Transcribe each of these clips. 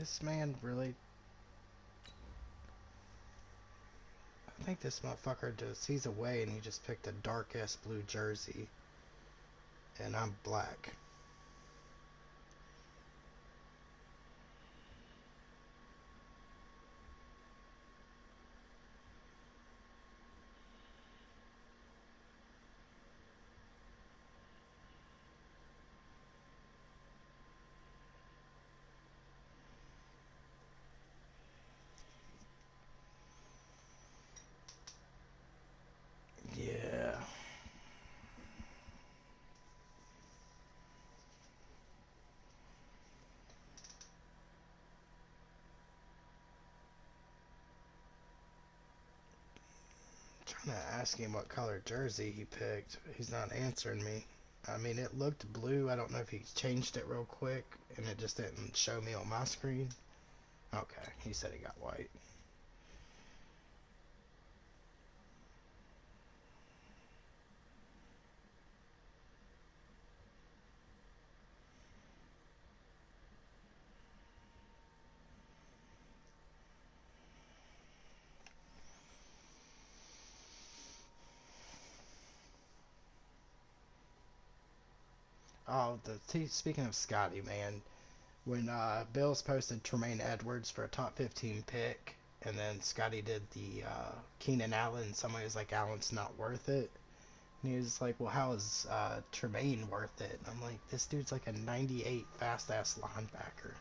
This man really... I think this motherfucker just... He's away and he just picked a dark-ass blue jersey. And I'm black. Yeah. Trying to ask him what color jersey he picked. He's not answering me. I mean, it looked blue. I don't know if he changed it real quick and it just didn't show me on my screen. Okay, he said he got white. Oh, speaking of Scotty, man, when Bills posted Tremaine Edwards for a top 15 pick, and then Scotty did the Keenan Allen, somebody was like, Allen's not worth it. And he was like, well, how is Tremaine worth it? And I'm like, this dude's like a 98 fast-ass linebacker.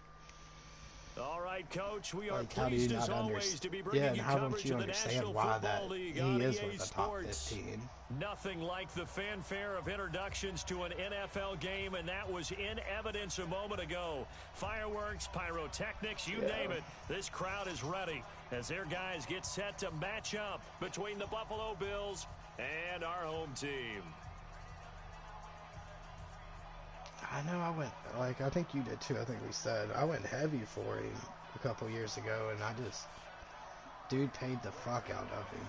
All right, Coach, we are Like, how do you pleased as not always to be understand? bringing Yeah, and you how don't coverage you of the understand National why Football that League he on is EA worth a top Sports. 15? Nothing like the fanfare of introductions to an NFL game, and that was in evidence a moment ago. Fireworks, pyrotechnics, you name it. This crowd is ready as their guys get set to match up between the Buffalo Bills and our home team. I know I went, like, I think you did too. I think we said I went heavy for him a couple years ago, and I just, dude paid the fuck out of him.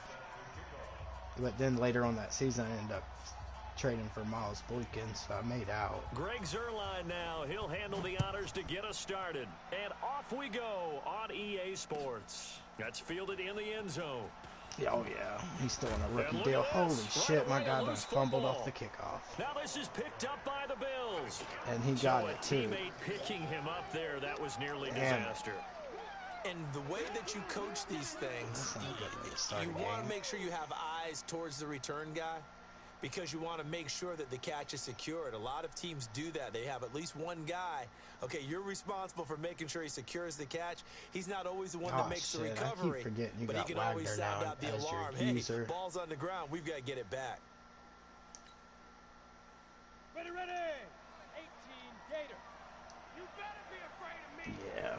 But then later on that season, I ended up trading for Miles Boykin, so I made out. Greg Zuerlein now. He'll handle the honors to get us started. And off we go on EA Sports. That's fielded in the end zone. Oh, yeah. He's still on a rookie deal. Holy shit, my guy done fumbled off the kickoff. Now this is picked up by the Bills. And he got it, too. Teammate picking him up there, that was nearly disaster. And the way that you coach these things, you want to make sure you have eyes towards the return guy because you want to make sure that the catch is secured. A lot of teams do that. They have at least one guy. Okay, you're responsible for making sure he secures the catch. He's not always the one that makes the recovery, but he can always sound out the alarm. Hey, ball's on the ground. We've got to get it back. Ready, ready. 18 Gator. You better be afraid of me. Yeah.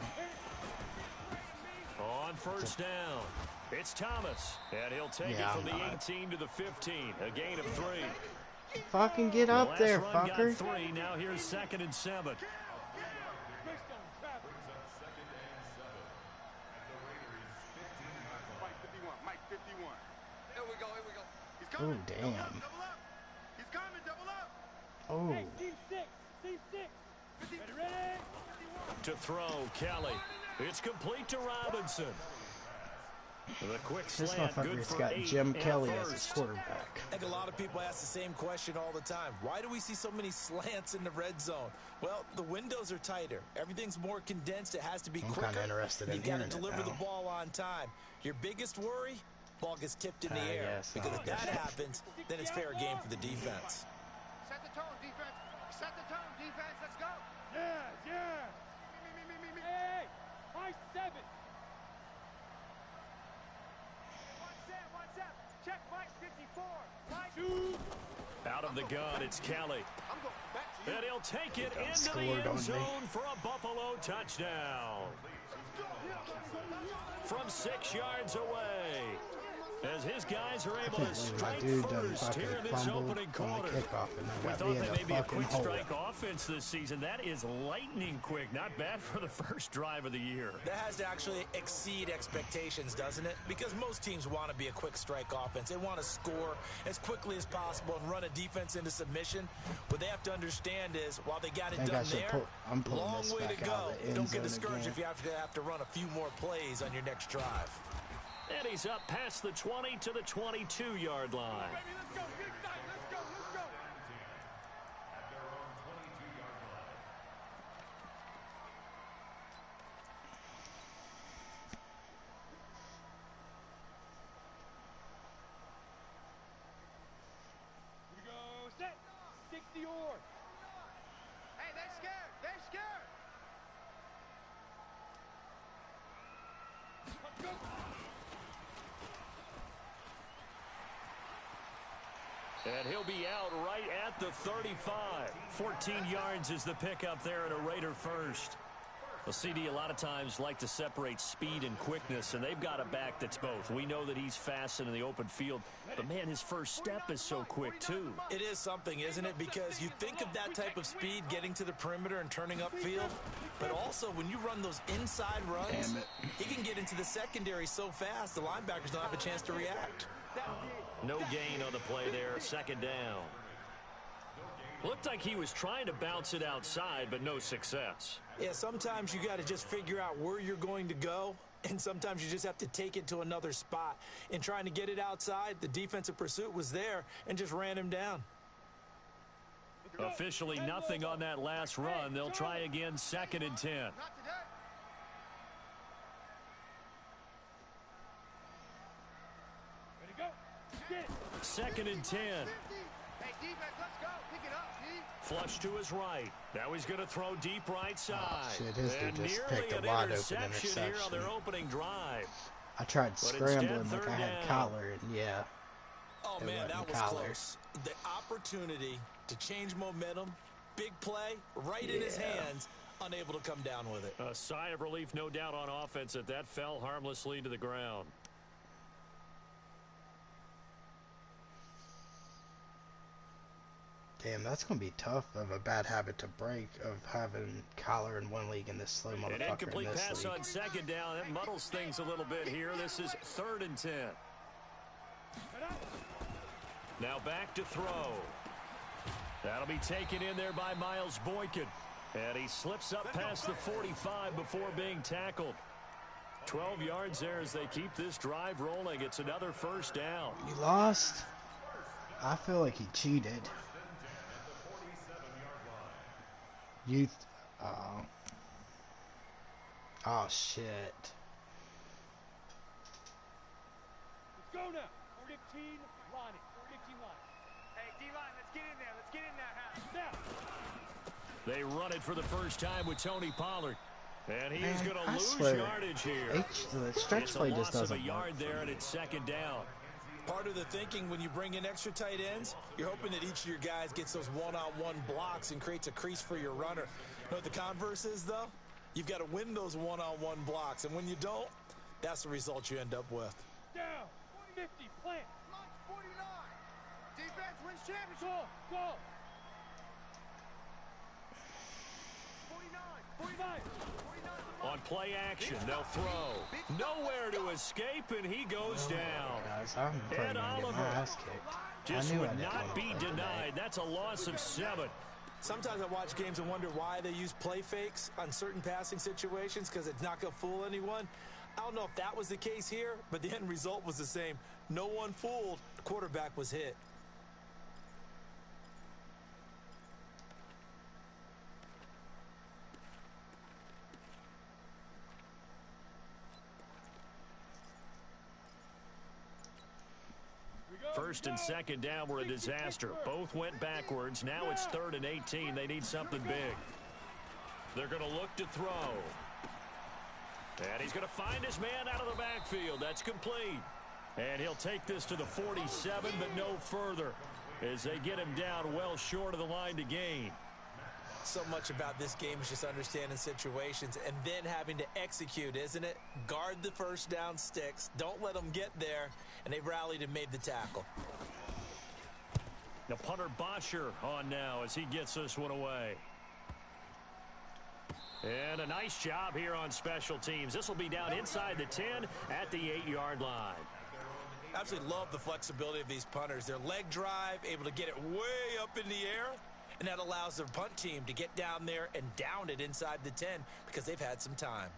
On first down, it's Thomas, and he'll take it from the 18 to the 15, a gain of 3. Fucking get up there, fucker. Got 3, now here's 2nd and 7. Oh, damn. He's coming, double up. Oh. Hey, team 6, team 6. Ready, ready. To throw, Kelly. It's complete to Robinson. The quick This slant, good motherfucker's for got 8 Jim Kelly and as his quarterback. I think a lot of people ask the same question all the time. Why do we see so many slants in the red zone? Well, the windows are tighter. Everything's more condensed. It has to be quicker. I'm kind of interested in hearing it now. You got to deliver the ball on time. Your biggest worry? Ball gets tipped in the air. Because if that happens, then it's fair game for the defense. Set the tone, defense. Set the tone, defense. Let's go. Yeah, yeah. Me. Hey, my 7. One set. Check Mike 54. Mike 2. Out of the gun, it's Kelly. I'm going back to you. And he'll take it into the end zone for a Buffalo touchdown. From 6 yards away. as his guys are able to strike dude first here in this opening quarter. We thought they may be a quick strike offense this season. That is lightning quick. Not bad for the first drive of the year. That has to actually exceed expectations, doesn't it? Because most teams want to be a quick strike offense. They want to score as quickly as possible and run a defense into submission. What they have to understand is, while they got it done there, long way to go. Don't get discouraged if you have to run a few more plays on your next drive. And he's up past the 20 to the 22-yard line. Baby, let's go. Big time. Let's go. Let's go. Here we go. Set. 60 or. Hey, they're scared. They're scared. Let's go. And he'll be out right at the 35. 14 yards is the pickup there at a Raider first. Well, CD, a lot of times like to separate speed and quickness, and they've got a back that's both. We know that he's fast in the open field, but, man, his first step is so quick, too. It is something, isn't it? Because you think of that type of speed getting to the perimeter and turning upfield, but also when you run those inside runs, he can get into the secondary so fast the linebackers don't have a chance to react. No gain on the play there, second down. Looked like he was trying to bounce it outside, but no success. Yeah, sometimes you got to just figure out where you're going to go, and sometimes you just have to take it to another spot. In trying to get it outside, the defensive pursuit was there and just ran him down. Officially nothing on that last run. They'll try again, 2nd and 10. Not today. Ready to go. Get. 2nd and 10. Hey, defense, let's go. Pick it up, D. Flush to his right. Now he's going to throw deep right side. Shit, his dude And just nearly picked a an wide open interception here on their interception. opening drive. I tried scrambling like I had down. collar, and yeah. Oh, They man, let that him was collar. close. The opportunity to change momentum, big play, right in his hands, unable to come down with it. A sigh of relief, no doubt, on offense that fell harmlessly to the ground. Damn, that's going to be tough of a bad habit to break, of having collar in one league and this slow An motherfucker in incomplete this pass league. on 2nd down. That muddles things a little bit here. This is 3rd and 10. Now back to throw. That'll be taken in there by Miles Boykin. And he slips up past the 45 before being tackled. 12 yards there as they keep this drive rolling. It's another first down. You lost? I feel like he cheated. Oh, shit. Let's go now. 15 line. 15 line. Hey, D-line, let's get in there. Let's get in there, Now. They run it for the first time with Tony Pollard. And he is going to lose swear, yardage here. The stretch It's a play loss just doesn't of a yard work. there, and it's 2nd down. Part of the thinking when you bring in extra tight ends, you're hoping that each of your guys gets those one-on-one blocks and creates a crease for your runner. You know what the converse is, though? You've got to win those one-on-one blocks, and when you don't, that's the result you end up with. Down. 50. Plant. Launch 49. Defense wins championship. Go. 49. 49. 49. On play action, they'll throw. Nowhere to escape, and he goes down. Guys, I'm probably Ed going to get Oliver my ass kicked. just I knew I would didn't not wanna be play denied. today. That's a loss of 7. Sometimes I watch games and wonder why they use play fakes on certain passing situations because it's not going to fool anyone. I don't know if that was the case here, but the end result was the same. No one fooled. The quarterback was hit. First and 2nd down were a disaster. Both went backwards. Now it's 3rd and 18. They need something big. They're going to look to throw. And he's going to find his man out of the backfield. That's complete. And he'll take this to the 47, but no further, as they get him down well short of the line to gain. So much about this game is just understanding situations and then having to execute, isn't it? Guard the first down sticks. Don't let them get there. And they've rallied and made the tackle. The punter Bosher on now as he gets this one away. And a nice job here on special teams. This will be down inside the 10 at the 8-yard line. Absolutely love the flexibility of these punters. Their leg drive, able to get it way up in the air, and that allows their punt team to get down there and down it inside the 10 because they've had some time.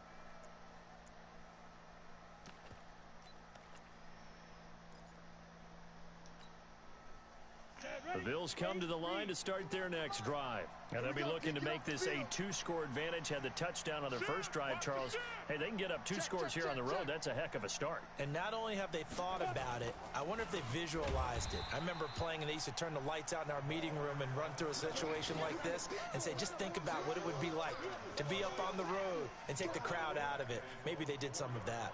The Bills come to the line to start their next drive. And they'll be looking to make this a 2-score advantage. Had the touchdown on their first drive, Charles. Hey, they can get up 2 scores here on the road. That's a heck of a start. And not only have they thought about it, I wonder if they visualized it. I remember playing and they used to turn the lights out in our meeting room and run through a situation like this and say, just think about what it would be like to be up on the road and take the crowd out of it. Maybe they did some of that.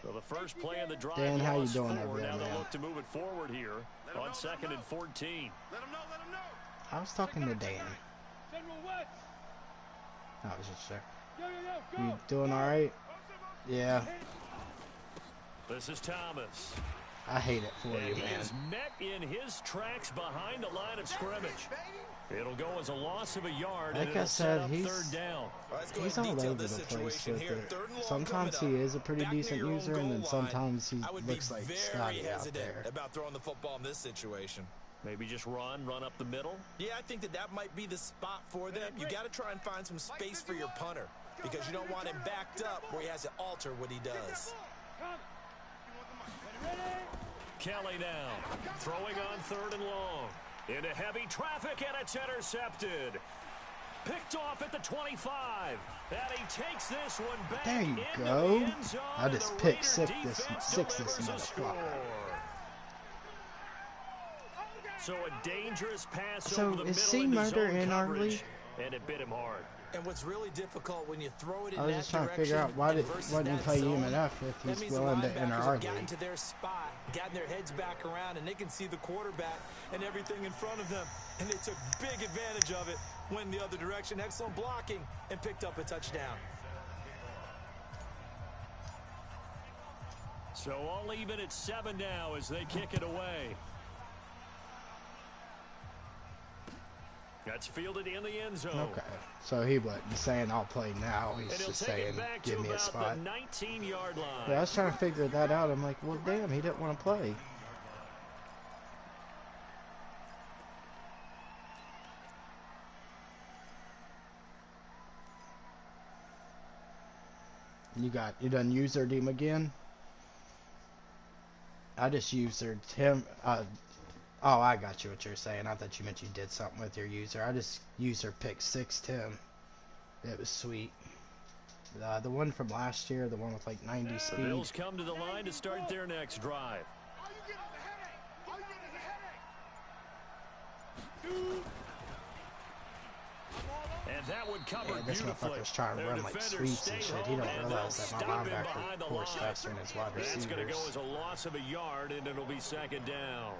So the first play in the drive. Dan, how you doing over there, Now they'll man? look to move it forward here on 2nd and 14. Let him know. I was talking to Dan. I was just there. You doing all right? Yeah. This is Thomas. I hate it for And you, he man. is met in his tracks behind the line of scrimmage. It'll go as a loss of a yard. Like and I it'll set said, up he's 3rd down. he's all over the place with it. Sometimes he is a pretty decent user, and then sometimes he looks like Scotty out there. About throwing the football in this situation. Maybe just run up the middle. Yeah, I think that might be the spot for them. You got to try and find some space for your punter because you don't want him backed up where he has to alter what he does. Kelly now throwing on 3rd and long. Into heavy traffic, and it's intercepted. Picked off at the 25. And he takes this one back. There you into go. the end zone, I just and the picked Raider six defense this delivers a motherfucker. score. So a dangerous pass So over the is middle C into Murder zone in our coverage, league? and it bit him hard. And what's really difficult when you throw it in I was that just trying to direction figure out why versus didn't he that play zone, UMNF if that he's means the willing to enter linebackers our have gotten league. to their spot, gotten their heads back around, and they can see the quarterback and everything in front of them. And they took big advantage of it, went the other direction, excellent blocking, and picked up a touchdown. So all even at 7 now as they kick it away. That's fielded in the end zone. Okay, so he wasn't saying I'll play now. He's And he'll just take saying it back give to me a about spot. the 19-yard line. Yeah, I was trying to figure that out. I'm like, well, damn, he didn't want to play. You done usered him again? I just usered him. Oh, I got you what you're saying. I thought you meant you did something with your user. I just user picked 6'10". It was sweet. The one from last year, the one with like 90 The speed. Bills come to the line to start their next drive. And that would cover Yeah, this beautifully. motherfucker's trying to Their run like defenders sweeps and stay shit. He home, don't and realize they'll that my stop him behind linebacker the course line. faster than his wide That's going to go receivers. as a loss of a yard, and it'll be 2nd down.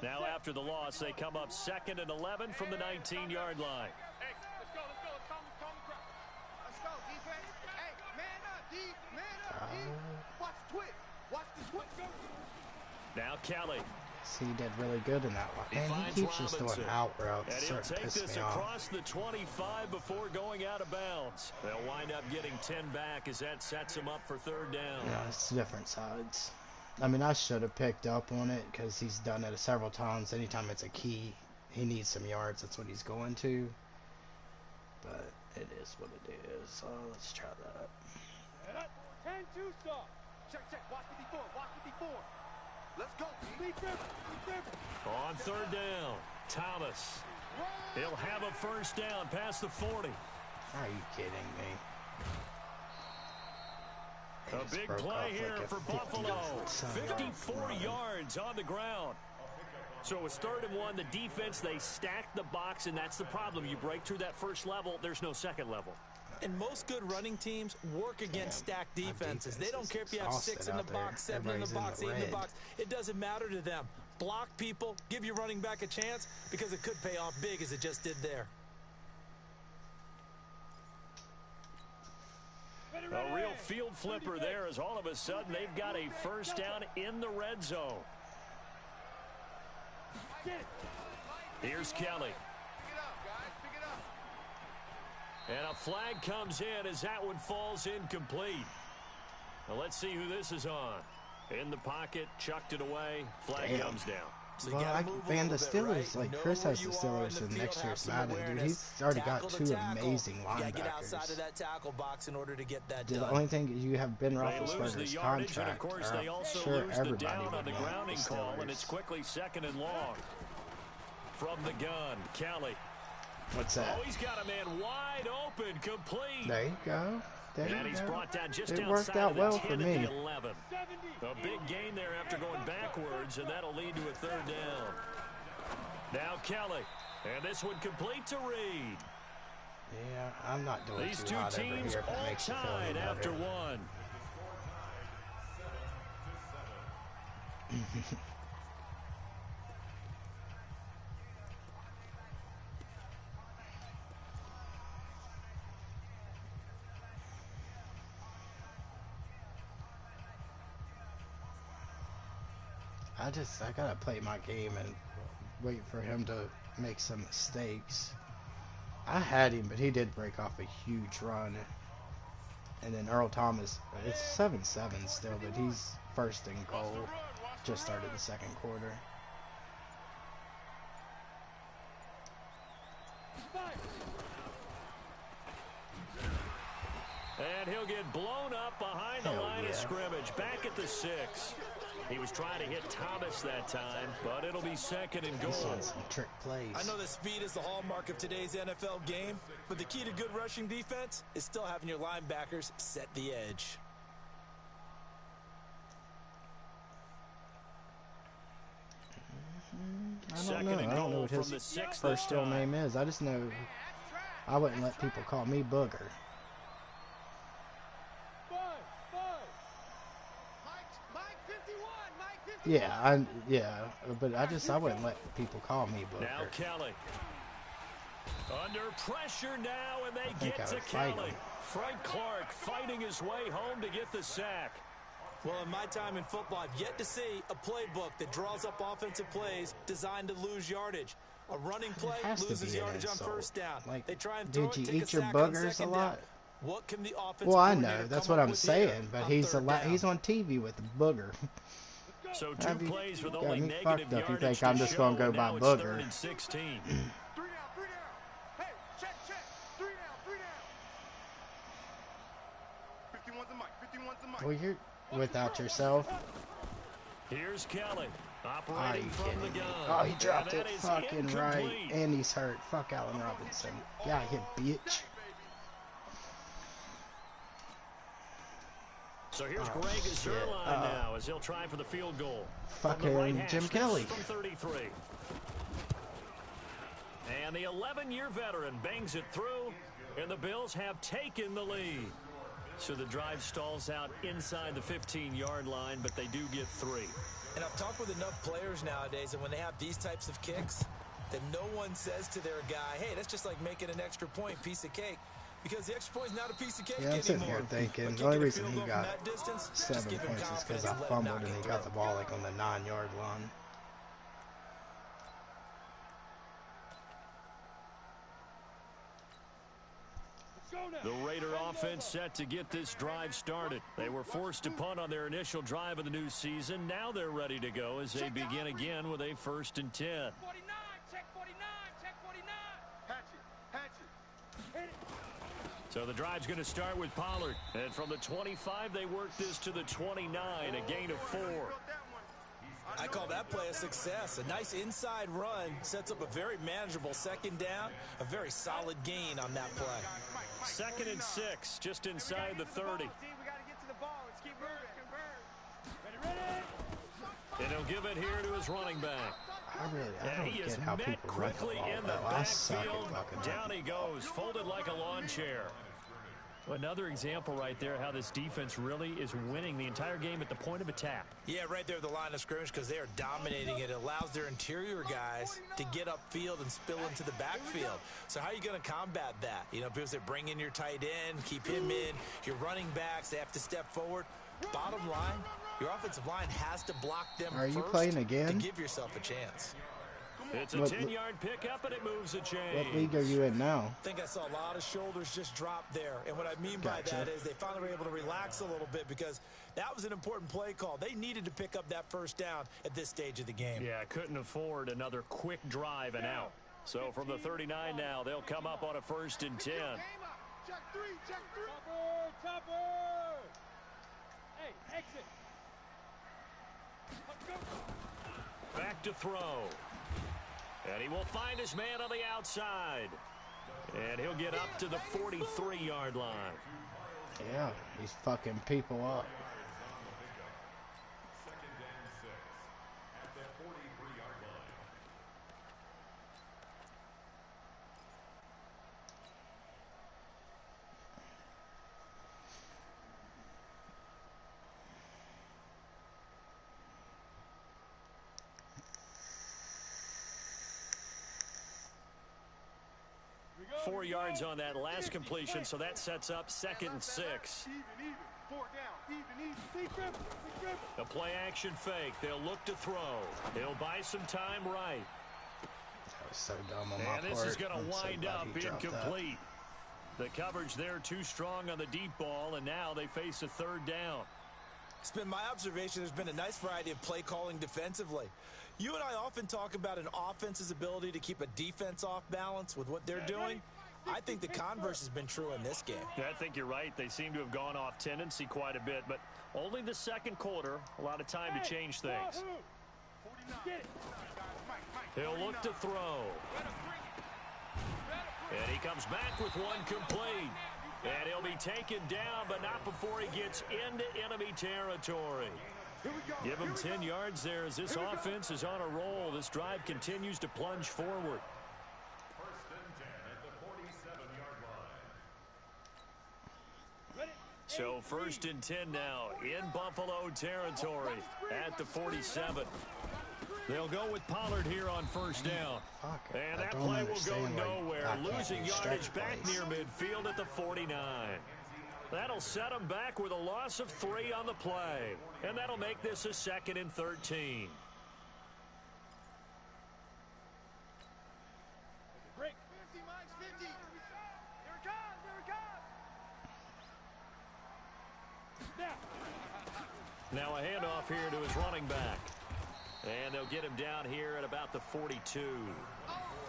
Now after the loss, they come up 2nd and 11 from the 19-yard line. Hey, let's go. Calm the crowd. Let's go, defense. Hey, man up, D. Man up, D. Watch the twitch. Watch the twitch. Now Kelly. See, he did really good in that one. And he keeps just doing out routes. And It's he'll starting to take piss this me off. across the 25 before going out of bounds. They'll wind up getting 10 back as that sets him up for 3rd down. Yeah, it's different sides. I mean, I should have picked up on it because he's done it several times. Anytime it's a key, he needs some yards. That's what he's going to. But it is what it is. So let's try that. 10-2 stop. Check. Watch 54. Watch 54. Let's go. Lead river. On 3rd down, Thomas. He'll have a 1st down past the 40. Are you kidding me? They A just big broke play off here like a for 50 Buffalo. some 54 run. yards on the ground. So it was 3rd and 1. The defense, they stacked the box, and that's the problem. You break through that first level, there's no second level. And most good running teams work against stacked defenses. They don't care if you have 6 in the box, 7 in the box, 8 in the box. It doesn't matter to them. Block people, give your running back a chance, because it could pay off big as it just did there. A real field flipper there, as all of a sudden they've got a first down in the red zone. Here's Kelly. And a flag comes in as that one falls incomplete. Now let's see who this is on. In the pocket, chucked it away, flag comes down. So well, man, the Steelers, right? Like Chris has the Steelers in next year's Madden, dude. He's already got 2 amazing linebackers. Get outside of that tackle box in order to get that done. The only thing you have Ben Roethlisberger's contract. And of course, they also lose the down on the grounding call, and it's quickly 2nd and long. From the gun, Kelly. What's that? Oh, he's got a man wide open, complete. There you go. And he's brought down just it worked out well for me. 11. A big gain there after going backwards, and that'll lead to a 3rd down. Now Kelly, and this one complete to Reed. Yeah, I'm not doing These too two hot teams over here all tied after 1. I gotta play my game and wait for him to make some mistakes. I had him, but he did break off a huge run. And then Earl Thomas, it's 7-7 still, but he's 1st and goal. Just started the 2nd quarter. And he'll get blown up behind the line of scrimmage. Back at the 6. He was trying to hit Thomas that time, but it'll be 2nd and goal. Some trick plays. I know that speed is the hallmark of today's NFL game, but the key to good rushing defense is still having your linebackers set the edge. I don't know what his first still name is. I just know I wouldn't let people call me Booger. Yeah, but I wouldn't let people call me Booker. Now Kelly. Under pressure now, and they get to Kelly. Frank Clark fighting his way home to get the sack. Well, in my time in football, I've yet to see a playbook that draws up offensive plays designed to lose yardage. A running play loses yardage on 1st down. Like, they try and throw did you it, take eat your a sack on boogers a 2nd lot? down. What can the offense well, I know. That's what I'm saying. But he's on TV with the booger. So 2 plays with only negative fucked up. You yardage think I'm just going to go by Booger. 3rd and 16. 3 down. Hey, check. 3 down. 51's the mic. Well, you're without yourself. Here's Kelly. Operating from the gun. Oh, he dropped it fucking right. And he's hurt. Fuck Allen Robinson. Yeah, hit bitch. So here's Greg Zuerlein now as he'll try for the field goal. Fucking Jim Kelly. From 33. And the 11-year veteran bangs it through, and the Bills have taken the lead. So the drive stalls out inside the 15-yard line, but they do get 3. And I've talked with enough players nowadays that when they have these types of kicks, that no one says to their guy, hey, that's just like making an extra point, piece of cake. Because the extra point is not a piece of cake anymore. I'm sitting here thinking the only reason he got 7 points is because I fumbled and he got the ball like on the 9-yard line. The Raider offense set to get this drive started. They were forced to punt on their initial drive of the new season. Now they're ready to go as they begin again with a 1st and 10. 49, check 49, check 49. Hatchet. So the drive's going to start with Pollard. And from the 25, they work this to the 29, a gain of 4. I call that play a success. A nice inside run sets up a very manageable 2nd down, a very solid gain on that play. 2nd and 6, just inside the 30. We got to get to the ball. Let's keep moving. And he'll give it here to his running back. I don't get how people run the ball, though. I suck at fucking Down he goes, folded like a lawn chair. Another example right there how this defense really is winning the entire game at the point of attack. Yeah, right there at the line of scrimmage because they are dominating it. It allows their interior guys to get upfield and spill into the backfield. So how are you going to combat that? You know, because they bring in your tight end, keep him in. Your running backs, they have to step forward. Bottom line, your offensive line has to block them Are you first playing again? to give yourself a chance. It's a 10-yard pickup, and it moves a chain. What league are you in now? I think I saw a lot of shoulders just drop there. And what I mean by that is they finally were able to relax a little bit because that was an important play call. They needed to pick up that first down at this stage of the game. Yeah, couldn't afford another quick drive and out. So from the 39 now, they'll come up on a 1st and 10. Check three. Chopper! Hey, exit. Let's go. Back to throw. And he will find his man on the outside. And he'll get up to the 43-yard line. Yeah, he's fucking people up. We go. 4 yards on that last completion, so that sets up 2nd and 6. Even. 4 down. Even. Big grip. The play action fake. They'll look to throw. He'll buy some time right. That was so dumb on my part. And this is going to I'm so wind glad up he dropped that. incomplete. The coverage there too strong on the deep ball, and now they face a 3rd down. It's been my observation there's been a nice variety of play calling defensively. You and I often talk about an offense's ability to keep a defense off balance with what they're doing. I think the converse has been true in this game. Yeah, I think you're right. They seem to have gone off tendency quite a bit, but only the 2nd quarter, a lot of time to change things. He'll look to throw. And he comes back with one complete. And he'll be taken down, but not before he gets into enemy territory. Give him 10 yards there as this offense is on a roll. This drive continues to plunge forward. 1st and 10 at the 47-yard line. So 1st and 10 now in Buffalo territory at the 47. They'll go with Pollard here on 1st down. And that play will go nowhere, losing yardage back near midfield at the 49. That'll set them back with a loss of 3 on the play. And that'll make this a 2nd and 13. Break. 50, Mike's 50. Here it comes. Now a handoff here to his running back. And they'll get him down here at about the 42.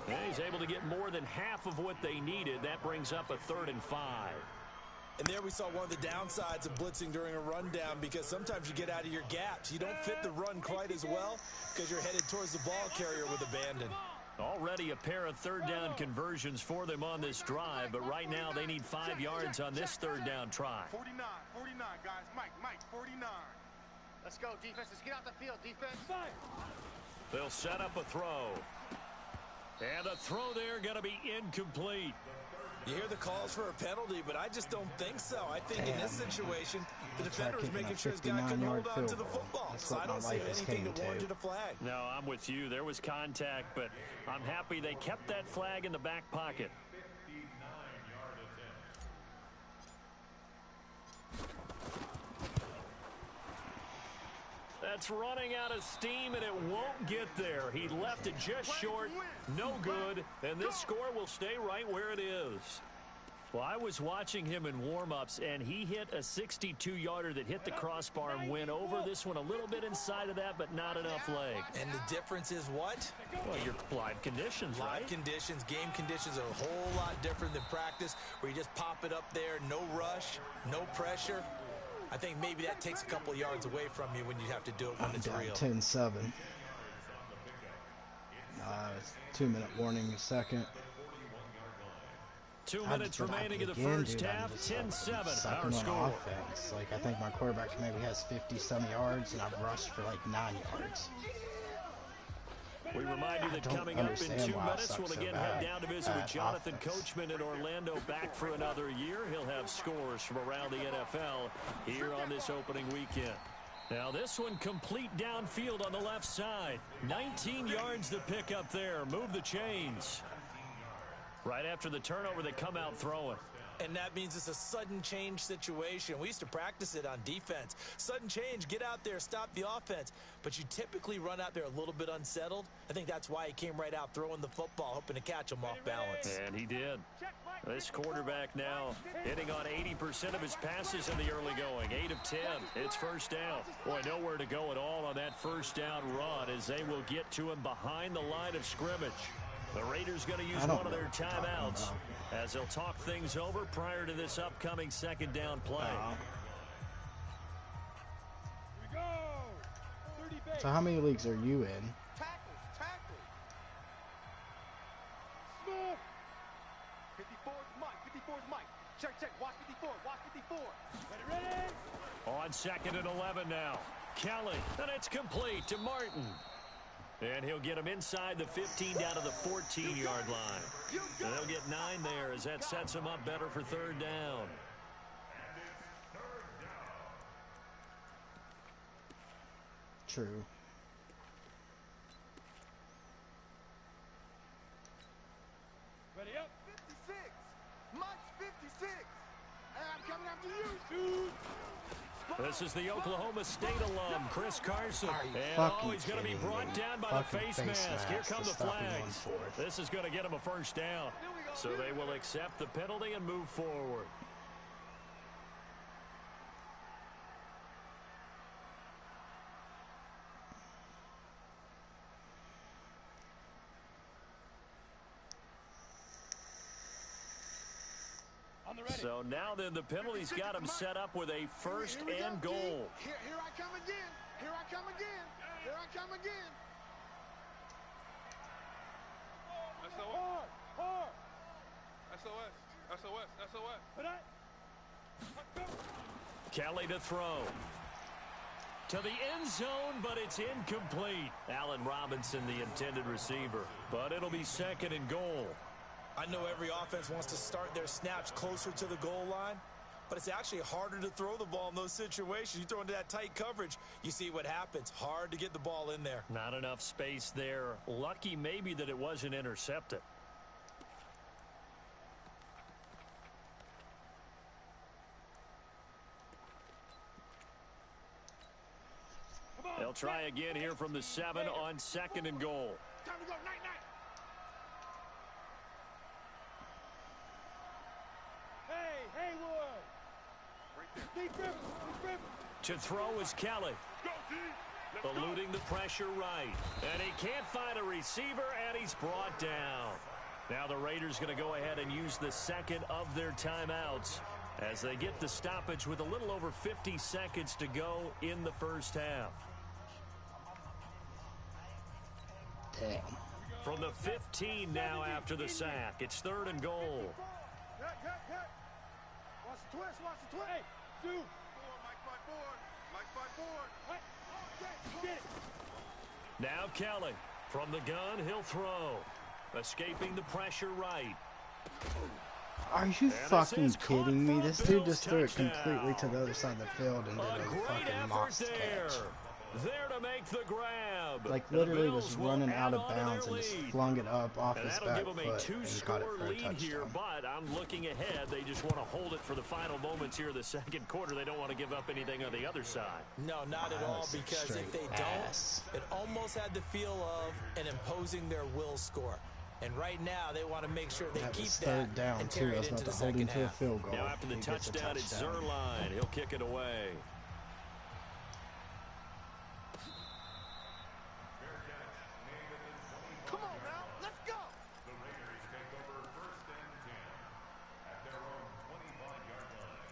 And he's able to get more than half of what they needed. That brings up a 3rd and 5. And there we saw one of the downsides of blitzing during a rundown because sometimes you get out of your gaps. You don't fit the run quite as well because you're headed towards the ball carrier with abandon. Already a pair of 3rd down conversions for them on this drive, but right now they need 5 yards on this 3rd down try. 49, guys. Mike, 49. Let's go, defense. Let's get out the field, defense. They'll set up a throw. And the throw there going to be incomplete. You hear the calls for a penalty, but I just don't think so. I think in this situation, the defender was making sure his guy couldn't hold on to the football. So I don't see anything that warranted a flag. No, I'm with you. There was contact, but I'm happy they kept that flag in the back pocket. That's running out of steam, and it won't get there. He left it just short, no good, and this score will stay right where it is. Well, I was watching him in warm-ups, and he hit a 62-yarder that hit the crossbar and went over. This one a little bit inside of that, but not enough leg. And the difference is what? Well, your live conditions, right? Live conditions, game conditions are a whole lot different than practice, where you just pop it up there, no rush, no pressure. I think maybe that takes a couple yards away from you when you have to do it when it's real. 10-7. 2-minute warning a second. 2 minutes remaining in the first half. 10-7 our score. Offense. Like, I think my quarterback maybe has 50-some yards, and I've rushed for like 9 yards. We remind you that coming up in 2 minutes, we'll again head down to visit with Jonathan Coachman in Orlando, back for another year. He'll have scores from around the NFL here on this opening weekend. Now this one complete downfield on the left side. 19 yards to pick up there. Move the chains. Right after the turnover, they come out throwing. And that means it's a sudden change situation. We used to practice it on defense. Sudden change, get out there, stop the offense. But you typically run out there a little bit unsettled. I think that's why he came right out throwing the football, hoping to catch him off balance. And he did. This quarterback now hitting on 80% of his passes in the early going. 8 of 10. It's first down. Boy, nowhere to go at all on that first down run as they will get to him behind the line of scrimmage. The Raiders going to use one of their timeouts as they'll talk things over prior to this upcoming second down play. So how many leagues are you in? Tackles. 54 is Mike. Check. Watch 54. Ready? On second and 11 now. Kelly, and it's complete to Martin. And he'll get him inside the 15 down to the 14-yard line. And they'll get 9 there as that sets him up better for third down. True. Ready up. 56. Mike's 56. Hey, I'm coming after you. This is the Oklahoma State alum, Chris Carson. And he's going to be brought down by the face mask. Here come the flags. This is going to get him a first down. So they will accept the penalty and move forward. So now then the penalty's got him set up with a first and goal. Here I come again. SOS. Kelly to throw. To the end zone, but it's incomplete. Allen Robinson, the intended receiver. But it'll be second and goal. I know every offense wants to start their snaps closer to the goal line, but it's actually harder to throw the ball in those situations. You throw into that tight coverage, you see what happens. Hard to get the ball in there. Not enough space there. Lucky maybe that it wasn't intercepted. They'll try again here from the 7 on second and goal. Time to go. Night. To throw is Kelly. Eluding the pressure right. And he can't find a receiver, and he's brought down. Now the Raiders going to go ahead and use the second of their timeouts as they get the stoppage with a little over 50 seconds to go in the first half. Damn. From the 15 now after the sack. It's third and goal. Watch the twist. Hey, two. Mike 5-4. Get it. Now Kelly. From the gun, he'll throw. Escaping the pressure right. Are you fucking kidding me? This dude just threw it completely to the other side of the field and did a fucking monster catch. There to make the grab. Like literally was running out of bounds and just flung it up off his back foot and caught it for a touchdown. Here, but I'm looking ahead. They just want to hold it for the final moments here of the second quarter. They don't want to give up anything on the other side. No, not at all, because if they don't, it almost had the feel of an imposing their will score. And right now, they want to make sure they keep that down and carry it into the second half. Field goal. Now after the touchdown, it's Zuerlein. He'll kick it away. Come on now, let's go. The Raiders take over first and 10 at their own 25-yard line.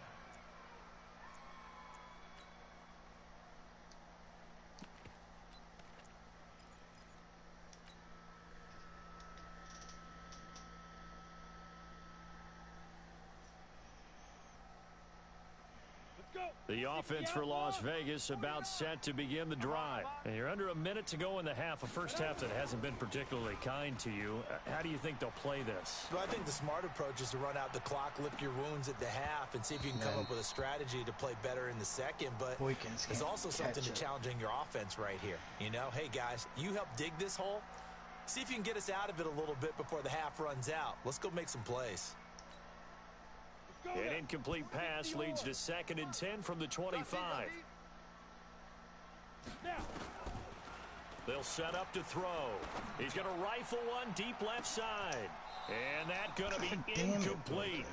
The offense for Las Vegas about set to begin the drive. And you're under a minute to go in the half, a first half that hasn't been particularly kind to you. How do you think they'll play this? Well, I think the smart approach is to run out the clock, lick your wounds at the half, and see if you can come up with a strategy to play better in the second. But there's also something to challenging your offense right here. You know, hey, guys, you help dig this hole. See if you can get us out of it a little bit before the half runs out. Let's go make some plays. An incomplete pass leads to 2nd and 10 from the 25. They'll set up to throw. He's going to rifle one deep left side. And that's going to be incomplete.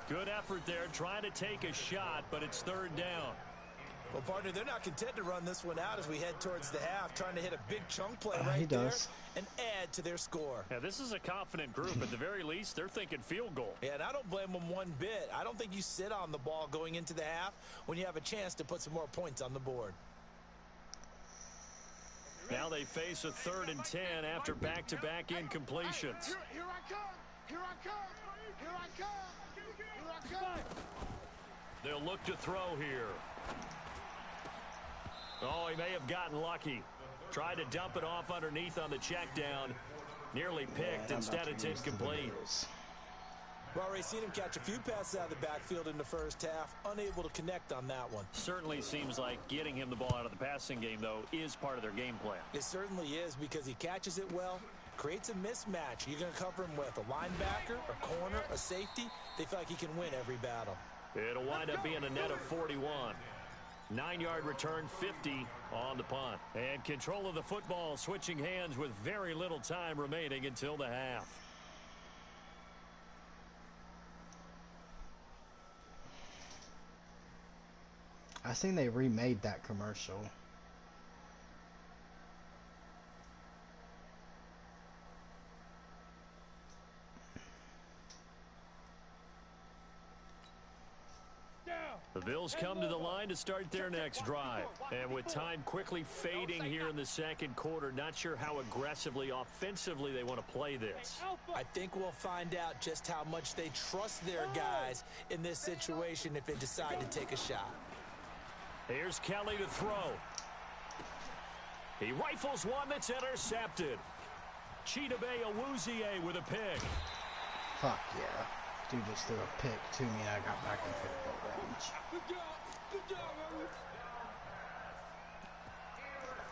Good effort there trying to take a shot, but it's 3rd down. Well, partner, they're not content to run this one out as we head towards the half, trying to hit a big chunk play right there and add to their score. Yeah, this is a confident group. At the very least, they're thinking field goal. Yeah, and I don't blame them one bit. I don't think you sit on the ball going into the half when you have a chance to put some more points on the board. Now they face a 3rd and 10 after back-to-back incompletions. Here I come! Here I come! Here I come! Here I come! They'll look to throw here. Oh, he may have gotten lucky. Tried to dump it off underneath on the check down. Nearly picked. Instead, it's incomplete. Well, Ray, seen him catch a few passes out of the backfield in the first half. Unable to connect on that one. Certainly seems like getting him the ball out of the passing game, though, is part of their game plan. It certainly is because he catches it well, creates a mismatch. You're going to cover him with a linebacker, a corner, a safety. They feel like he can win every battle. It'll wind up being a net of 41. 9-yard return, 50 on the punt. And control of the football switching hands with very little time remaining until the half. I think they remade that commercial. The Bills come to the line to start their next drive. And with time quickly fading here in the second quarter, not sure how aggressively, offensively they want to play this. I think we'll find out just how much they trust their guys in this situation if they decide to take a shot. Here's Kelly to throw. He rifles one that's intercepted. Chidobe Awuzie with a pick. Fuck yeah. Dude just threw a pick to me and I got back in football range. Good job! Good job, Harry!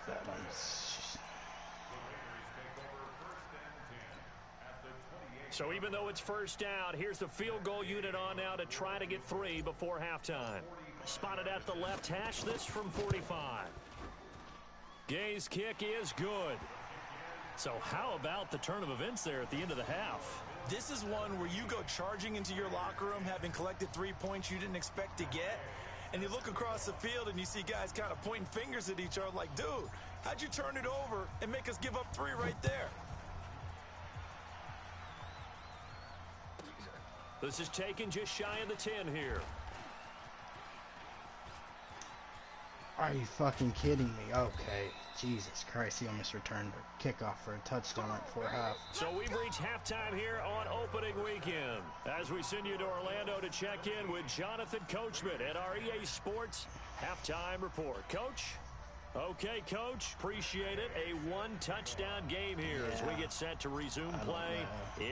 That one's... So even though it's first down, here's the field goal unit on now to try to get 3 before halftime. Spotted at the left hash, this from 45. Gay's kick is good. So how about the turn of events there at the end of the half? This is one where you go charging into your locker room having collected 3 points you didn't expect to get, and you look across the field and you see guys kind of pointing fingers at each other like, dude, how'd you turn it over and make us give up 3 right there? This is taken just shy of the 10 here. Are you fucking kidding me? Okay. Jesus Christ, he almost returned a kickoff for a touchdown right before half. So we've reached halftime here on opening weekend. As we send you to Orlando to check in with Jonathan Coachman at our EA Sports Halftime Report. Coach? Okay, Coach. Appreciate it. A 1-touchdown game here as we get set to resume play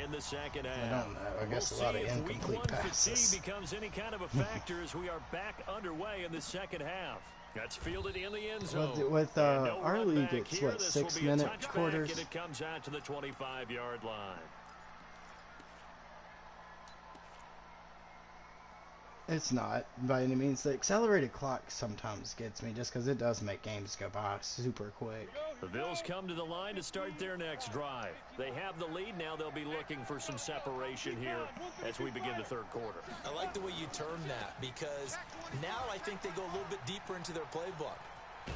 in the second half. I don't know. I guess a lot of incomplete passes. Fatigue becomes any kind of a factor as we are back underway in the second half. That's fielded in the end zone. With our league, it's what, 6-minute quarters? And it comes out to the 25-yard line. It's not by any means. The accelerated clock sometimes gets me just because it does make games go by super quick. The Bills come to the line to start their next drive. They have the lead now. They'll be looking for some separation here as we begin the third quarter. I like the way you term that because now I think they go a little bit deeper into their playbook.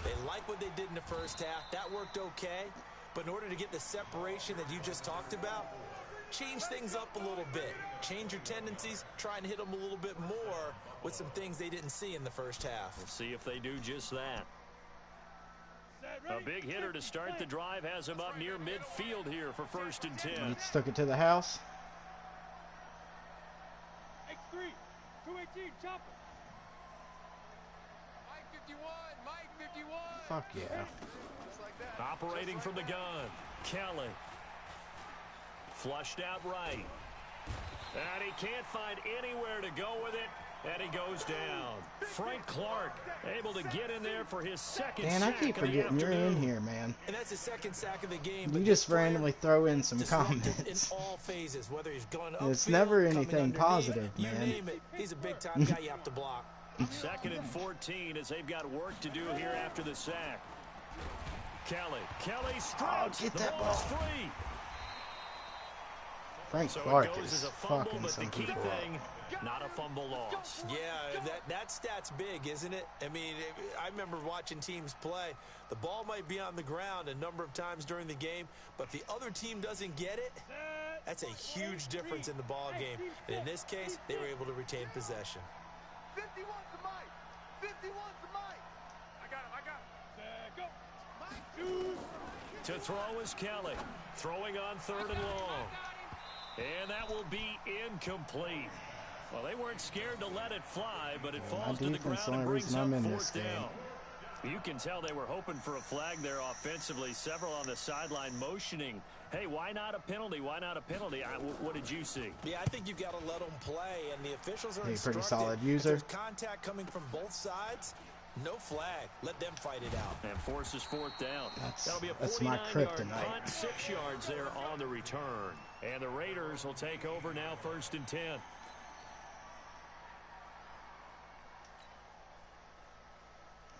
They like what they did in the first half. That worked okay. But in order to get the separation that you just talked about, change things up a little bit. Change your tendencies, try and hit them a little bit more with some things they didn't see in the first half. We'll see if they do just that. A big hitter to start the drive has him up near midfield here for 1st and 10. He stuck it to the house. X3, 218, chopper. Mike 51. Fuck yeah. Just like that. Operating from the gun, Kelly. Flushed out right. And he can't find anywhere to go with it. And he goes down. Frank Clark able to get in there for his second Man, I sack keep of the forgetting you're in afternoon. here, man. And that's his second sack of the game. You just randomly throw in some Disruptive comments. in all phases, whether he's going up. It's never coming anything underneath, positive, you man. name it. He's a big-time guy you have to block. 2nd and 14 as they've got work to do here after the sack. Kelly struts. get The that ball is ball. free. Frank So Clark it goes is as a fumble, fucking but the some key people up. thing, not a fumble loss. Yeah, that stat's big, isn't it? I mean, I remember watching teams play. The ball might be on the ground a number of times during the game, but if the other team doesn't get it, that's a huge difference in the ball game. And in this case, they were able to retain possession. 51 to Mike. 51 to Mike. I got him. Go. Mike. To throw is Kelly. Throwing on 3rd and long. And that will be incomplete. Well, they weren't scared to let it fly, but it falls to the ground and brings up 4th down. You can tell they were hoping for a flag there offensively. Several on the sideline motioning, hey, why not a penalty? Why not a penalty? What did you see? Yeah, I think you've got to let them play, and the officials are Hey, pretty instructed. solid If user. there's contact coming from both sides, no flag. Let them fight it out. And forces 4th down. That'll be a that's my 49-yard kryptonite. punt, 6 yards there on the return. And the Raiders will take over now 1st and 10.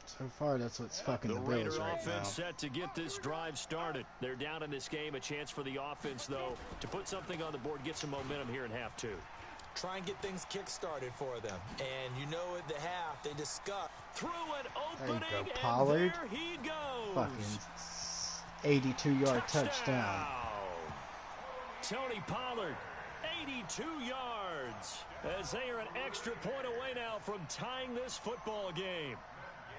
So far, that's what's fucking The the Raider Bills right offense now. set to get this drive started. They're down in this game. A chance for the offense, though, to put something on the board, get some momentum here in half 2. Try and get things kick-started for them. And you know at the half, they discuss. Through an There you opening, go, Pollard. and there he goes. Fucking 82-yard touchdown. Tony Pollard, 82 yards, as they are an extra point away now from tying this football game.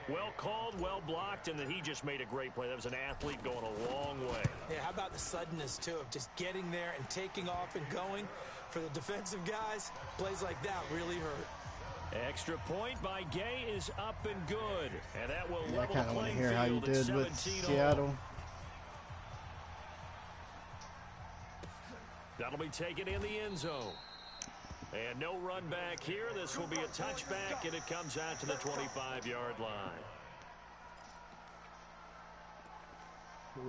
Well called, well blocked, and then he just made a great play. That was an athlete going a long way. Yeah, how about the suddenness, too, of just getting there and taking off and going? For the defensive guys, plays like that really hurt. Extra point by Gay is up and good. And that will Yeah, I level kind the of want to playing hear how you field at did with 17 all. Seattle. That'll be taken in the end zone. And no run back here. This will be a touchback, and it comes out to the 25-yard line.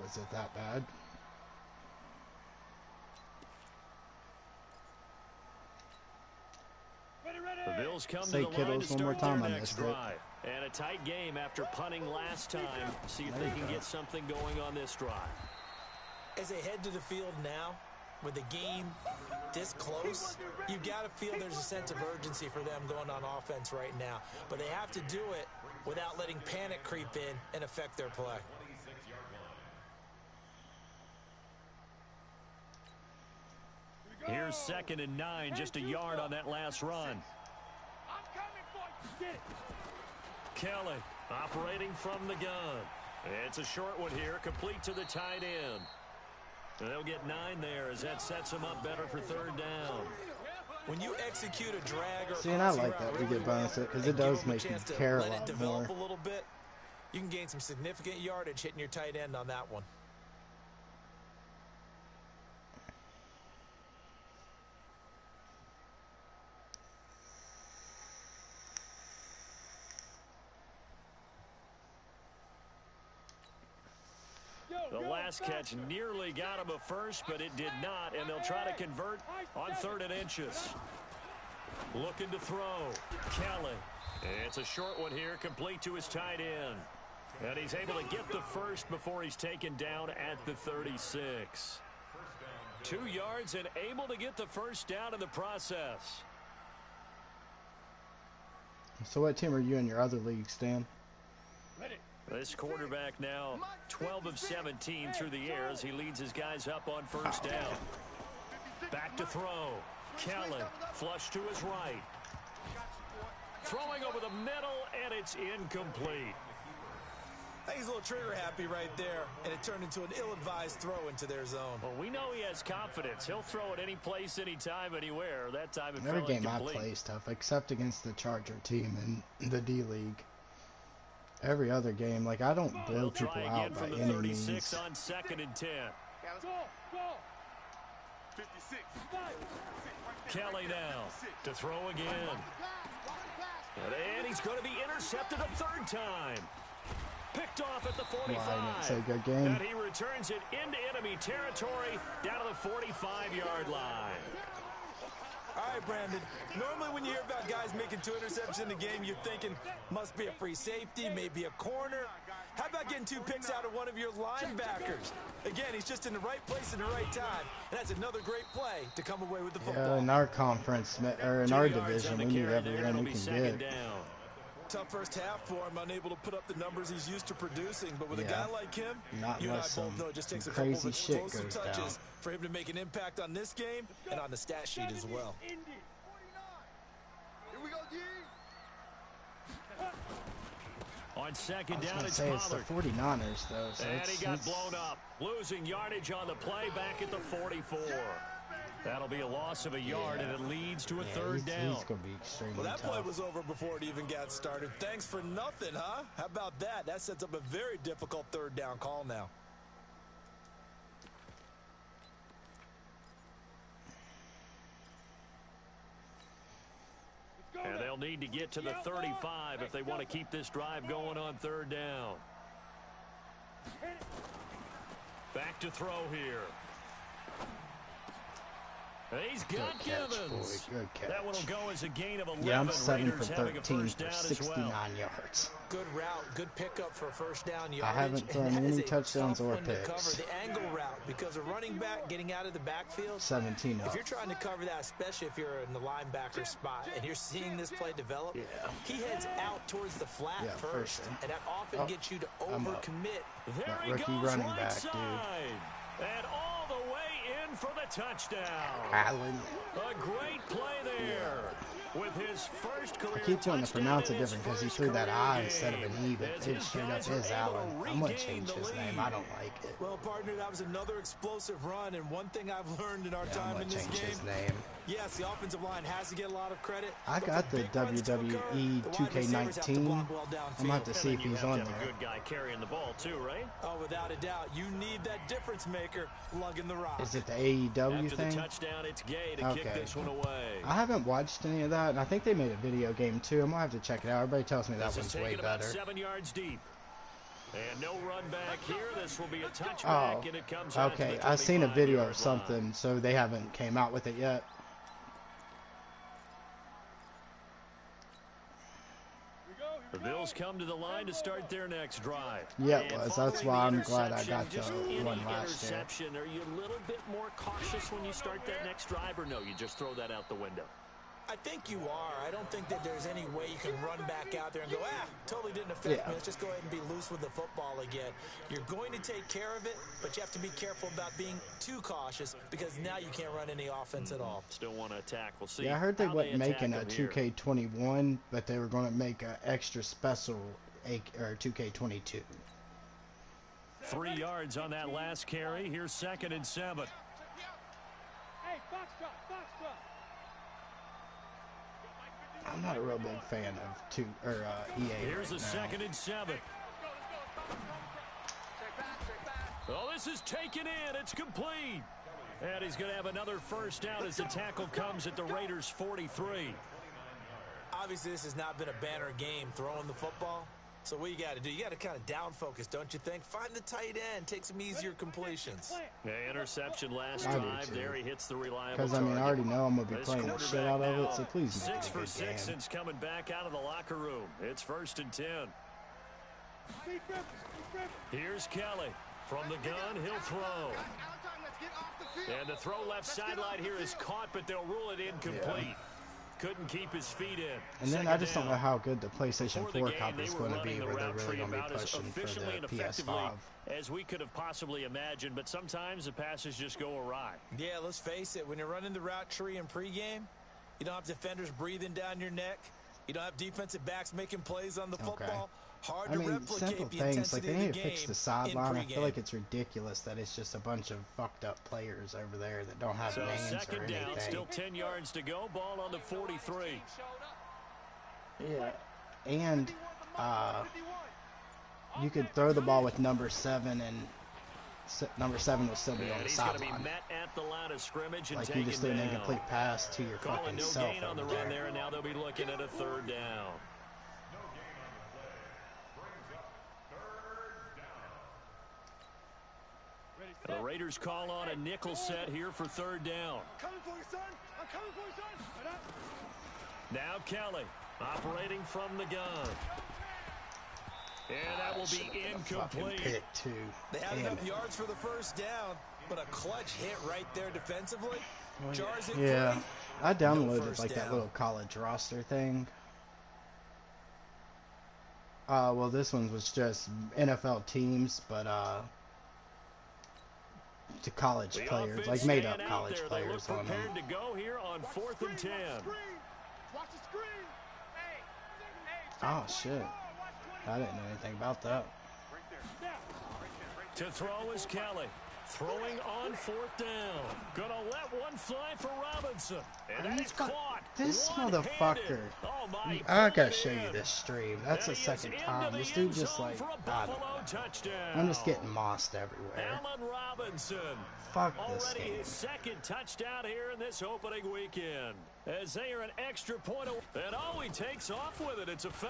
Was it that bad? The Bills come Say to the line Kittles to one more start time, their I next missed it. drive. And a tight game after punting last time. See if There they you can go. get something going on this drive. As they head to the field now, with the game this close, you've got to feel there's a sense of urgency for them going on offense right now. But they have to do it without letting panic creep in and affect their play. Here's 2nd and 9, just a yard on that last run. I'm coming for you. Get it. Kelly operating from the gun. It's a short one here, complete to the tight end. And they'll get 9 there as that sets them up better for 3rd down. When you execute a drag or See, and I crossing like that route we really get bonus well because and it give does them a make you chance to care a let it lot develop more. a little bit, you can gain some significant yardage hitting your tight end on that one. The last catch nearly got him a first, but it did not, and they'll try to convert on 3rd and inches. Looking to throw. Kelly. It's a short one here, complete to his tight end. And he's able to get the first before he's taken down at the 36. 2 yards and able to get the first down in the process. So what team are you in your other league, Stan? This quarterback now 12 of 17 through the air as he leads his guys up on 1st down. Back to throw. Kelly flush to his right. Throwing over the middle, and it's incomplete. I think he's a little trigger happy right there, and it turned into an ill-advised throw into their zone. Well, we know he has confidence. He'll throw it any place, anytime, anywhere. That time it Every fell game I incomplete. play is tough, except against the Charger team in the D League. every other game. Like, I don't blow They'll people try again out by from the any 36 means. on 2nd and 10. Yeah, let's go. 56. Kelly now to throw again. And he's going to be intercepted a 3rd time. Picked off at the 45. Well, I didn't say good game. And he returns it into enemy territory down to the 45-yard line. All right, Brandon. Normally when you hear about guys making 2 interceptions in the game, you're thinking must be a free safety, maybe a corner. How about getting 2 picks out of one of your linebackers? Again, he's just in the right place at the right time, and that's another great play to come away with the football. Yeah, in our conference, or in 2 our yards division, on the we need carry every there. win It'll we be can 2nd get. down. Tough first half for him, unable to put up the numbers he's used to producing. But with a Yeah. guy like him, Not you and I unless both some know it just takes a couple of crazy shit explosive goes touches down. for him to make an impact on this game and on the stat sheet as well. Here we go, D. On 2nd I was down, going to it's say it's the Pollard. 49ers, though. So And it's, he got it's- blown up, losing yardage on the play back at the 44. That'll be a loss of a yard, and it leads to a yeah, 3rd down. He's going to be extremely Well, that play tough. was over before it even got started. Thanks for nothing, huh? How about that? That sets up a very difficult 3rd down call now. And they'll need to get to the 35 if they want to keep this drive going on 3rd down. Back to throw here. He's got Good catch, Givens. boy. Good catch. That one will go as a gain of 11. Yeah, I'm 7 Raiders for having a 13 first for down as 69 well. yards. Good route, good pickup for 1st down yardage. haven't thrown and that any is a touchdowns tough or one to picks. cover the angle route because a running back getting out of the backfield. 17 If up. you're trying to cover that, especially if you're in the linebacker spot and you're seeing this play develop, he heads out towards the flat Yeah, first, first. and that often gets you to I'm up. overcommit. There That he rookie goes running right back, dude. side. And all the way in for the touchdown. Allen. A great play there. With his first career I keep wanting to touchdown pronounce in it his different because he first threw that career I game. instead of an E, but As it his straight up guys are is able Allen. to I'm going to regain change the his name. lead. I don't like it. Well, partner, that was another explosive run, and one thing I've learned in our Yeah, I'm time going in to this change game, his name. yes, the offensive line has to get a lot of credit. I but got for the big runs to occur, WWE the wide receivers have to 2K19. block well I'm going to have downfield. to see And if then you he's have on to have a there. good guy carrying the ball too, right? Oh, without a doubt. You need that difference maker lugging the rock. Is it the AEW After the thing? touchdown, it's Gay to kick Okay. this one away. I haven't watched any of that, and I think they made a video game too. I'm going to have to check it out. Everybody tells me that This is one's way taken about better. 7 yards deep. And no run back here. This will be a touchback, and it comes out to Okay. the I've seen a video 25-yard or something, line. so they haven't came out with it yet. The Bills come to the line to start their next drive. Yeah, it And was. That's following why the I'm glad I interception, got just the any one last year. interception, are you a little bit more cautious when you start that next drive, or no, you just throw that out the window? I think you are. I don't think that there's any way you can run back out there and go, totally didn't affect Yeah. me. Let's just go ahead and be loose with the football again. You're going to take care of it, but you have to be careful about being too cautious because now you can't run any offense at all. Still want to attack. We'll see. Yeah, I heard they how wasn't attack making a them here. 2K21, but they were going to make an extra special or 2K22. 3 yards on that last carry. Here's 2nd and 7. Hey, box drop, box drop. I'm not a real big fan of EA. Here's right a now. 2nd and 7. Oh, this is taken in. It's complete. And he's going to have another first down as the tackle comes at the Raiders' 43. Obviously, this has not been a banner game throwing the football. So what you got to do, you got to kind of down focus, don't you think? Find the tight end, take some easier completions. Yeah, interception last I do drive. too. There he hits the reliable Because, I mean, I target. already know I'm going to be This playing the shit quarterback out of now, it, so please make 6 it a for good 6 game. since coming back out of the locker room. It's 1st and 10. Here's Kelly. From the gun, he'll throw. Let's get off the field. And the throw left sideline here is caught, but they'll rule it incomplete. Couldn't keep his feet in. And then I Second just don't down. know how good the PlayStation Before the 4 game, copy they is were going to running be, the where they're route really tree going to be about as pushing for efficiently and the effectively PS5. as we could have possibly imagined, but sometimes the passes just go awry. Yeah, let's face it. When you're running the route tree in pregame, you don't have defenders breathing down your neck. You don't have defensive backs making plays on the football. Hard I to mean, replicate simple the things, like intensity they of need the to fix game the in sideline. I feel pregame. like it's ridiculous that it's just a bunch of fucked up players over there that don't have So names or 2nd down, anything. still 10 yards to go. Ball on the 43. Yeah, and you could throw the ball with number 7 and number 7 will still be on the sideline. Like you just threw an incomplete pass to your fucking self on the over run there. there, and now they'll be looking at a 3rd down. The Raiders call on a nickel set here for 3rd down. Coming for you, son. I'm coming for you, son. Now Kelly operating from the gun. And that will be incomplete. Pick two. They had enough yards for the 1st down, but a clutch hit right there defensively. Jars it Yeah, free. I downloaded No like that down. little college roster thing. Well, this one was just NFL teams, but to college The players, offense like made up staying out college there. They players look on them. prepared to go here on 4th and 10. Watch the screen. Hey, Oh shit! I didn't know anything about that. To throw is Kelly. Throwing on 4th down. Gonna let one fly for Robinson. And that is caught. This One-handed. motherfucker. Oh my, I pulled gotta it show in. you this stream. That's the And he is second into time. the This dude end just zone like, for a I don't Buffalo know. touchdown. I'm just getting mossed everywhere. Allen Robinson. Fuck this Already game. his 2nd touchdown here in this opening weekend. As they are an extra point away. And oh, he takes off with it. It's a fake.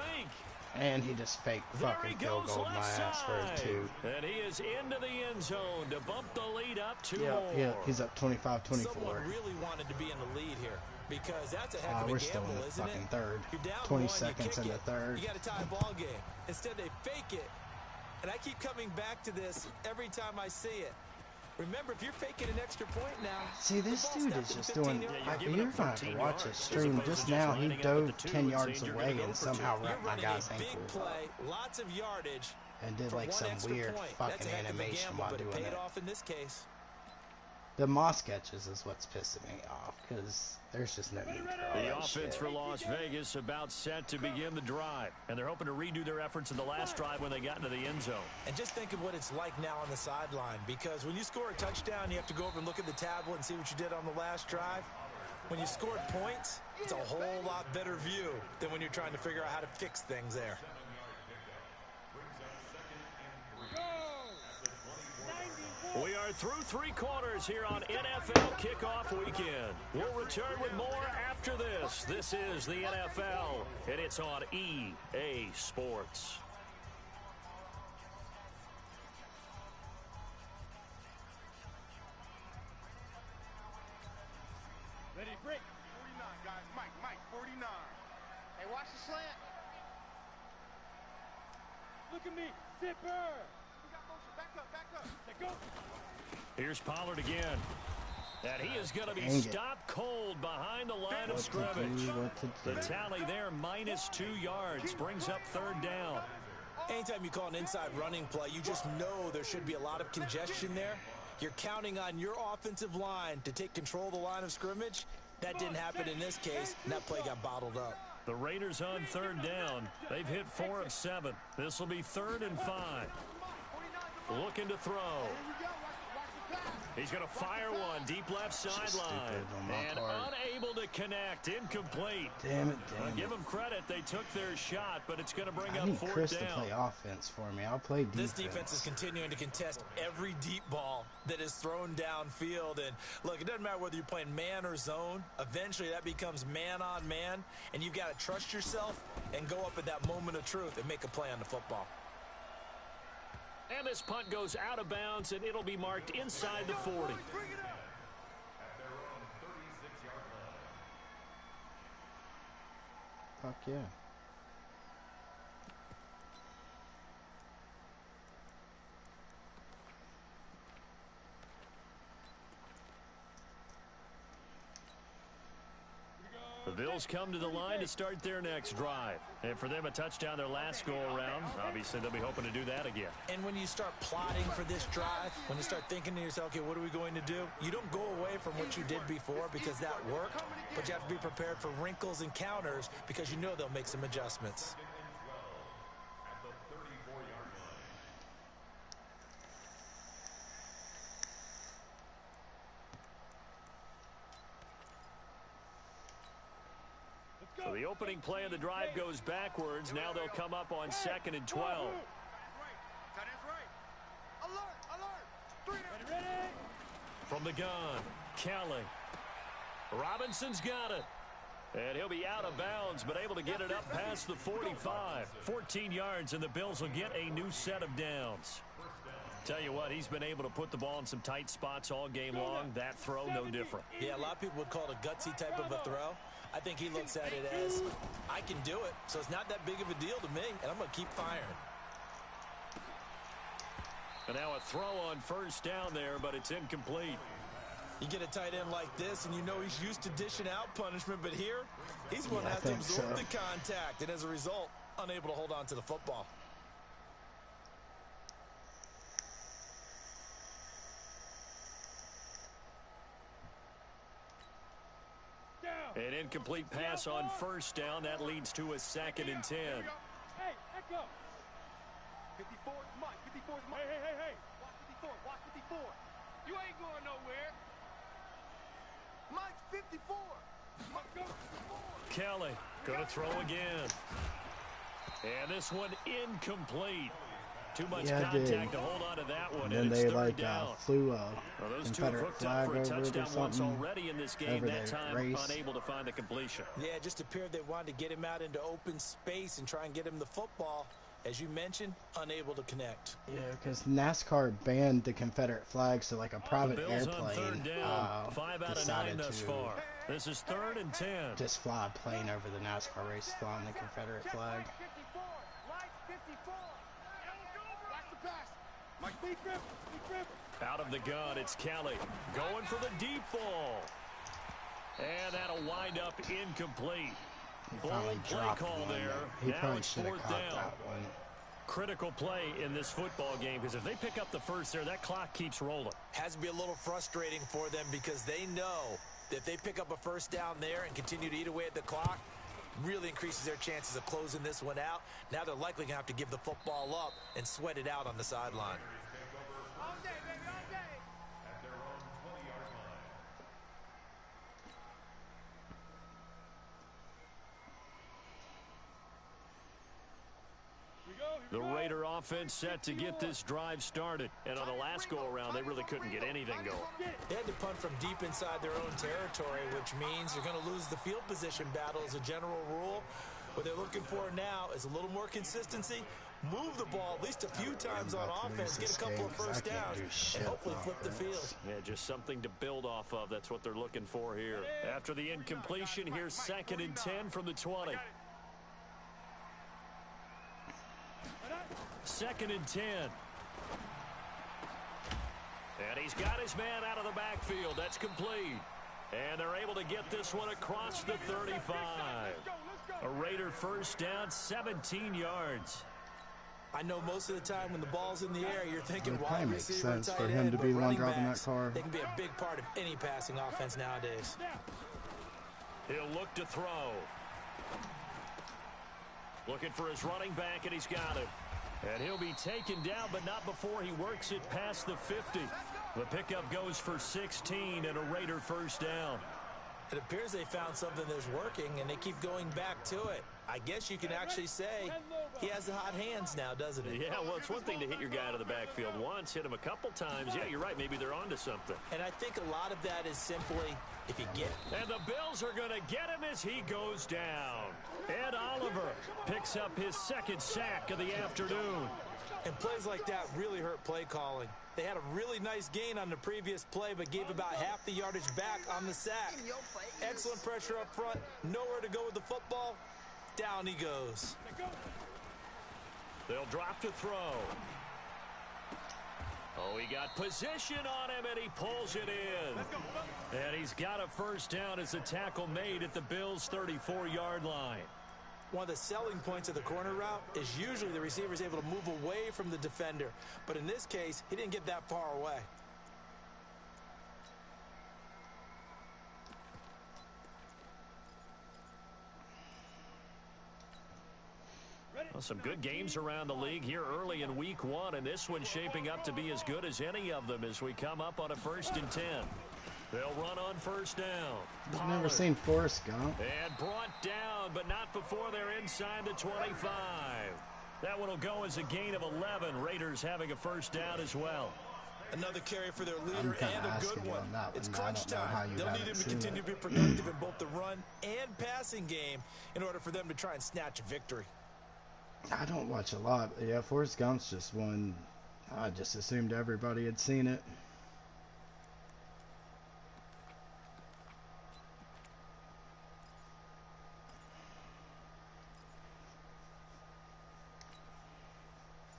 And he just faked There he fucking field goes goal my left ass for a side. 2. And he is into the end zone to bump the lead up 2 Yeah, more. yeah, he's up 25-24. Someone really wanted to be in the lead here because that's a heck of a We're still gamble, in the isn't fucking it? third. You're down 20 one, seconds you in kick the it. third. You got a tie ball game. Instead, they fake it. And I keep coming back to this every time I see it. Remember, if you're faking an extra point now, See, this the ball's dude down is to just 15 doing. yards. you're Like, giving you're up gonna have to 13 watch yards his as stream. opposed Just to now, he lining up at dove the 2 10 and yards saying you're gonna away go and for somehow You're wrapped my running guy's a big ankle up play, lots of yardage, and did for like one some extra weird point. fucking That's a heck of a animation gamble, while but it doing paid it. off in this case. The moss catches is what's pissing me off because there's just no need for all The that offense shit. for Las Vegas about set to begin the drive. And they're hoping to redo their efforts in the last drive when they got into the end zone. And just think of what it's like now on the sideline, because when you score a touchdown, you have to go over and look at the tablet and see what you did on the last drive. When you scored points, it's a whole lot better view than when you're trying to figure out how to fix things there. We are through 3 quarters here on NFL Kickoff Weekend. We'll return with more after this. This is the NFL, and it's on EA Sports. Ready, break. 49, guys. Mike, 49. Hey, watch the slant. Look at me. Zipper. We got motion. Back up. Let go. Here's Pollard again. And he is going to be Dang it. stopped cold behind the line of What to scrimmage. do, what to The do. tally there, -2 yards, brings up 3rd down. Anytime you call an inside running play, you just know there should be a lot of congestion there. You're counting on your offensive line to take control of the line of scrimmage. That didn't happen in this case, and that play got bottled up. The Raiders on 3rd down. They've hit 4 of 7. This will be 3rd and 5. Looking to throw. Here we go. Watch the pass. He's going to fire one deep left sideline. stupid on my And part. unable to connect. Incomplete. Damn it, I'll damn give it. them credit. They took their shot, but it's going to bring I up need 4th Chris to down. play offense for me. I'll play defense. This defense is continuing to contest every deep ball that is thrown downfield. And look, it doesn't matter whether you're playing man or zone. Eventually, that becomes man on man. And you've got to trust yourself and go up at that moment of truth and make a play on the football. And this punt goes out of bounds, and it'll be marked inside the 40. Bring it up. At their own 36-yard line. Fuck yeah. The Bills come to the line to start their next drive. And for them, a touchdown their last go-around. Obviously, they'll be hoping to do that again. And when you start plotting for this drive, when you start thinking to yourself, okay, what are we going to do? You don't go away from what you did before because that worked, but you have to be prepared for wrinkles and counters because you know they'll make some adjustments. At the 34-yard line. So the opening play of the drive goes backwards. Now they'll come up on 2nd and 12. From the gun, Kelly. Robinson's got it. And he'll be out of bounds, but able to get it up past the 45. 14 yards, and the Bills will get a new set of downs. Tell you what, he's been able to put the ball in some tight spots all game long. That throw, no different. Yeah, a lot of people would call it a gutsy type of a throw. I think he looks at it as, I can do it, so it's not that big of a deal to me, and I'm going to keep firing. And now a throw on first down there, but it's incomplete. You get a tight end like this, and you know he's used to dishing out punishment, but here, he's going to have to absorb the contact, and as a result, unable to hold on to the football. An incomplete pass on first down. That leads to a 2nd and 10. Hey, let go. 54 is Mike. 54 is Mike. Hey. Watch 54. Watch 54. You ain't going nowhere. Mike's 54. Mike, go 54. Kelly going to throw again. And this one incomplete. Too much contact to hold on to that one. And then they flew a Confederate flag over it or something. Already in this game, that time unable to find the completion. Yeah, it just appeared they wanted to get him out into open space and try and get him the football. As you mentioned, unable to connect. Yeah, because NASCAR banned the Confederate flag, so like a private airplane decided thus far. This is 3rd and 10. Just fly a plane over the NASCAR race flying the Confederate flag. Out of the gun, it's Kelly going for the deep ball. And that'll wind up incomplete. Finally dropped call one. there. He now probably it's should have 4th caught down. that one. Critical play in this football game, because if they pick up the first there, that clock keeps rolling. Has to be a little frustrating for them because they know that if they pick up a first down there and continue to eat away at the clock, really increases their chances of closing this one out. Now they're likely going to have to give the football up and sweat it out on the sideline. All day, baby, all day. At their own 20-yard line. The Raider offense set to get this drive started. And on the last go-around, they really couldn't get anything going. They had to punt from deep inside their own territory, which means you're going to lose the field position battle as a general rule. What they're looking for now is a little more consistency. Move the ball at least a few times on offense, get a couple of first downs, and hopefully flip the field. Yeah, just something to build off of. That's what they're looking for here. After the incompletion, here's 2nd and 10 from the 20. 2nd and 10. And he's got his man out of the backfield. That's complete. And they're able to get this one across the 35. A Raider first down, 17 yards. I know most of the time when the ball's in the air, you're thinking wide makes receiver, sense tight for him end, to but be the one running driving backs, that car. they can be a big part of any passing offense nowadays. He'll look to throw. Looking for his running back, and he's got it. And he'll be taken down, but not before he works it past the 50. The pickup goes for 16 and a Raider first down. It appears they found something that's working, and they keep going back to it. I guess you can actually say he has the hot hands now, doesn't he? Yeah, well, it's one thing to hit your guy out of the backfield once, hit him a couple times. Yeah, you're right. Maybe they're onto something. And I think a lot of that is simply if you get. And the Bills are going to get him as he goes down. Ed Oliver picks up his 2nd sack of the afternoon. And plays like that really hurt play calling. They had a really nice gain on the previous play, but gave about half the yardage back on the sack. Excellent pressure up front. Nowhere to go with the football. Down he goes. They'll drop to throw. Oh, he got position on him, and he pulls it in. And he's got a first down as the tackle made at the Bills' 34-yard line. One of the selling points of the corner route is usually the receiver is able to move away from the defender. But in this case, he didn't get that far away. Well, some good games around the league here early in week 1, and this one's shaping up to be as good as any of them as we come up on a 1st and 10. They'll run on first down. I've never seen Forrest Gump. And brought down, but not before they're inside the 25. That one will go as a gain of 11. Raiders having a first down as well. Another carry for their I'm leader kind and of a asking good you one. on that It's one. I crunch don't know how time. you They'll need haven't him to seen continue it. to be productive in both the run and passing game in order for them to try and snatch a victory. I don't watch a lot, but yeah, Forrest Gump's just one. I just assumed everybody had seen it.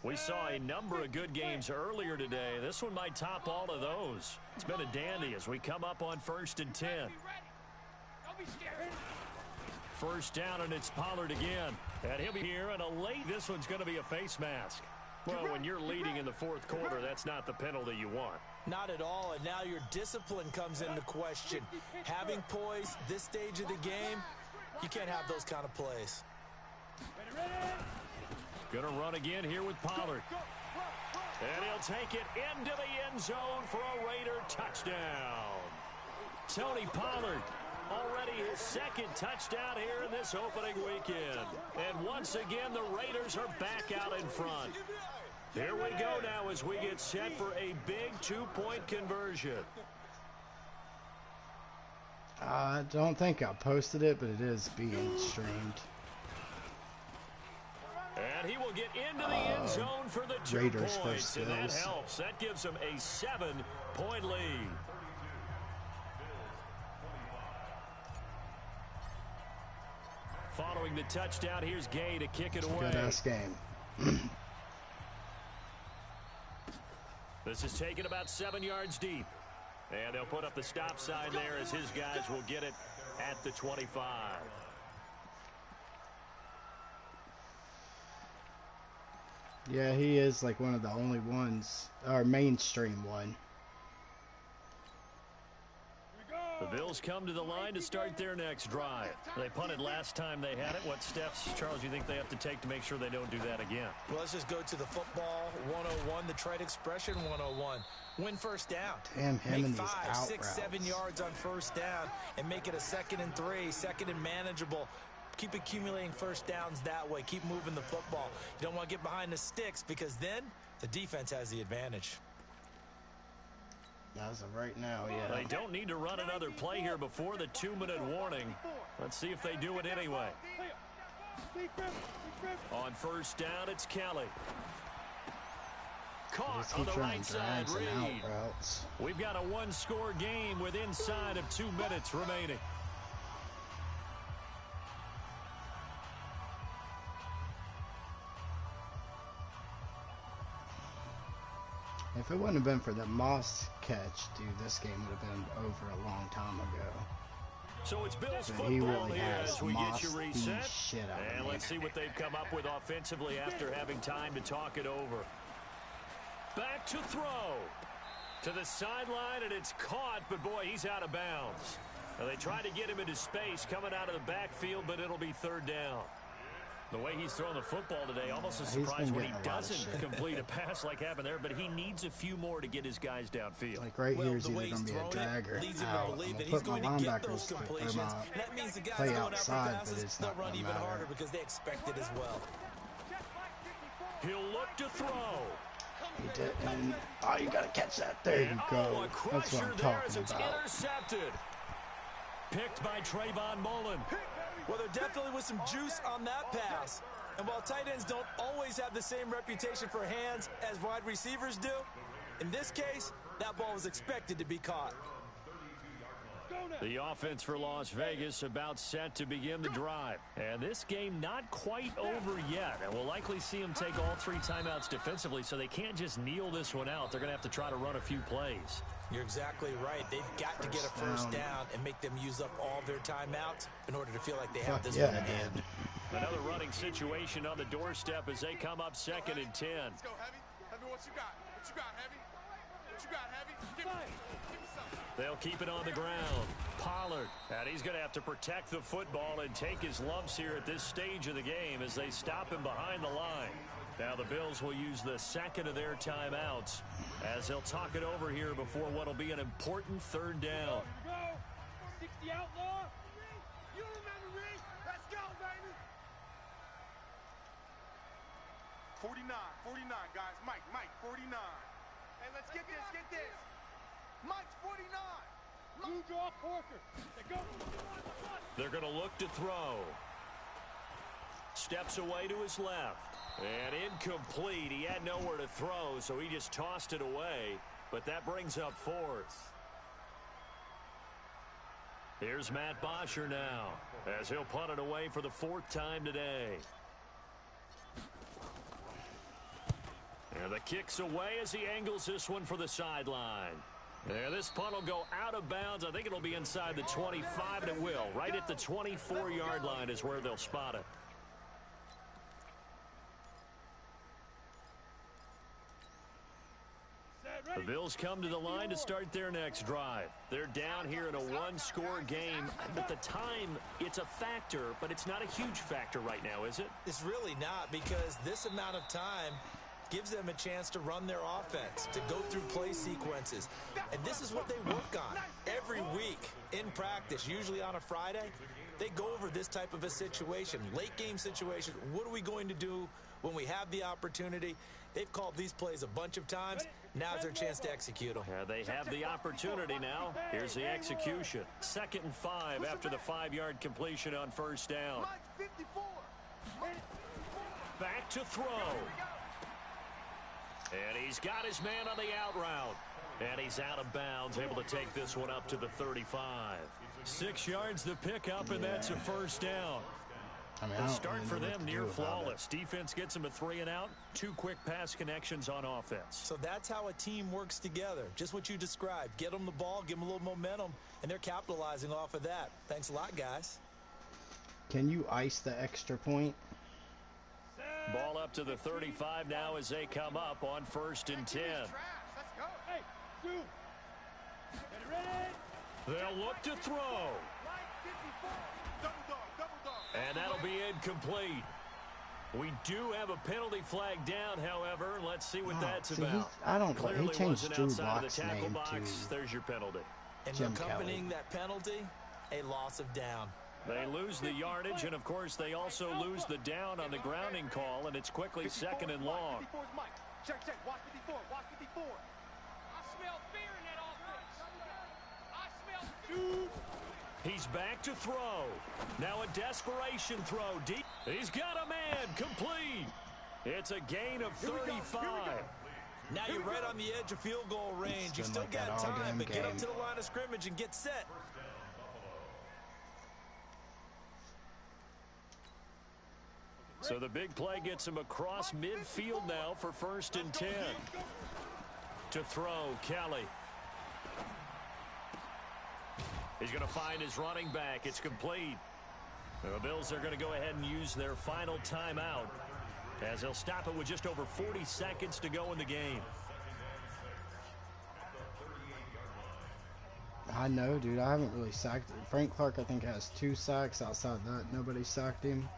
We saw a number of good games earlier today. This one might top all of those. It's been a dandy as we come up on 1st and 10. First down, and it's Pollard again. And he'll be here in a late. This one's going to be a face mask. Well, when you're leading in the fourth quarter, that's not the penalty you want. Not at all, and now your discipline comes into question. Having poise this stage of the game, you can't have those kind of plays. Going to run again here with Pollard. And he'll take it into the end zone for a Raider touchdown. Tony Pollard, already his second touchdown here in this opening weekend. And once again, the Raiders are back out in front. Here we go now as we get set for a big 2-point conversion. I don't think I posted it, but it is being streamed. And he will get into the end zone for the 2 Raiders points, and that Bills. helps. That gives them a 7-point lead. Following the touchdown, here's Gay to kick it away. Good-ass game. This is taken about 7 yards deep. And they'll put up the stop sign there as his guys will get it at the 25. Yeah, he is like one of the only ones, or mainstream one. The Bills come to the line to start their next drive. They punted last time they had it. What steps, Charles, you think they have to take to make sure they don't do that again? Well, let's just go to the football 101, the trade expression 101. Win first down. Damn him Make and these 5, out 6, 7 routes. yards on first down and make it a 2nd and 3, 2nd and manageable. Keep accumulating first downs that way. Keep moving the football. You don't want to get behind the sticks because then the defense has the advantage. As of right now, yeah. They don't need to run another play here before the 2-minute warning. Let's see if they do it anyway. On first down, it's Kelly. Caught Just on keep the trying right to side, drag some Reed. out routes. We've got a 1-score game with inside of 2 minutes remaining. If it wouldn't have been for the Moss catch, dude, this game would have been over a long time ago. So it's Bills But he football really here has as we get you mossed the reset. shit out of And me. let's see what they've come up with offensively after having time to talk it over. Back to throw. To the sideline, and it's caught, but boy, he's out of bounds. Now, they tried to get him into space coming out of the backfield, but it'll be 3rd down. The way he's throwing the football today, almost a He's been surprise when he getting a lot of doesn't shit. complete a pass like happened there, but he needs a few more to get his guys downfield. Like right Well, here is the either way going he's to be a throwing drag or it leads him out. to I'm believe going that to he's put my going to get those linebackers or completions. my That means the guys play going out for outside, but passes, it's they'll not run going to even matter. harder because they expect it as well. He'll look to throw. He didn't. Oh, you got to catch that. There you Oh, go. a That's crusher what I'm there as talking it's about. intercepted. Picked by Trayvon Mullen. Well, there definitely was some juice on that pass. And while tight ends don't always have the same reputation for hands as wide receivers do, in this case, that ball was expected to be caught. The offense for Las Vegas about set to begin the drive. And this game not quite over yet. And we'll likely see them take all 3 timeouts defensively, so they can't just kneel this one out. They're going to have to try to run a few plays. You're exactly right. They've got to get a first down and make them use up all their timeouts in order to feel like they have this one again. Another running situation on the doorstep as they come up 2nd and 10. Let's go, Heavy. Heavy, what you got? What you got, Heavy? What you got, Heavy? Give me something. They'll keep it on the ground. Pollard, and he's going to have to protect the football and take his lumps here at this stage of the game as they stop him behind the line. Now the Bills will use the 2nd of their timeouts as they'll talk it over here before what will be an important 3rd down. 60 outlaw. You remember me? Let's go, baby. 49, guys. Mike, 49. Hey, let's get this, get this. Mike's 49. You draw Porker. They go. They're going to look to throw. Steps away to his left. And incomplete. He had nowhere to throw, so he just tossed it away. But that brings up fourth. Here's Matt Bosher now, as he'll punt it away for the fourth time today. And the kick's away as he angles this one for the sideline. And this punt will go out of bounds. I think it'll be inside the 25, and it will. Right at the 24-yard line is where they'll spot it. The Bills come to the line to start their next drive. They're down here in a one-score game. At the time, it's a factor, but it's not a huge factor right now, is it? It's really not, because this amount of time gives them a chance to run their offense, to go through play sequences. And this is what they work on every week in practice, usually on a Friday. They go over this type of a situation, late game situation. What are we going to do when we have the opportunity? They've called these plays a bunch of times. Now's their chance to execute them. Yeah, they have the opportunity now. Here's the execution. 2nd and 5 after the 5-yard completion on first down. Mike's 54. Back to throw. And he's got his man on the out route. And he's out of bounds, able to take this one up to the 35. 6 yards the pickup, and that's a first down. I mean, The I don't start really for know what them to near do about flawless. Defense gets them a 3 and out. 2 quick pass connections on offense. So that's how a team works together. Just what you described. Get them the ball, give them a little momentum, and they're capitalizing off of that. Thanks a lot, guys. it. Can you ice the extra point? Ball up to the 35 now as they come up on 1st and 10. Let's go. Hey, two. Get it ready. They'll look to throw. Mike 54. Double dog, double dog. And that'll be incomplete. We do have a penalty flag down, however. Let's see what that's see, about. I don't. Clearly He changed wasn't Drew outside of Block's the tackle name box. to There's your penalty. And Jim accompanying Kelly. that penalty, a loss of down. They lose the yardage, and, of course, they also lose the down on the grounding call, and it's quickly 2nd and long. 54 is Mike. Check, check. Watch 54. Watch 54. I smell fear in that offense. I smell fear. He's back to throw. Now a desperation throw deep. He's got a man complete. It's a gain of 35. Now you're right on the edge of field goal range. It's You been still like that got all time, damn but get up game. to the line of scrimmage and get set. So the big play gets him across midfield now for 1st and 10. To throw, Kelly. He's going to find his running back. It's complete. The Bills are going to go ahead and use their final timeout, as they'll stop it with just over 40 seconds to go in the game. I know, dude. I haven't really sacked him. Frank Clark, I think, has 2 sacks. Outside that, nobody sacked him.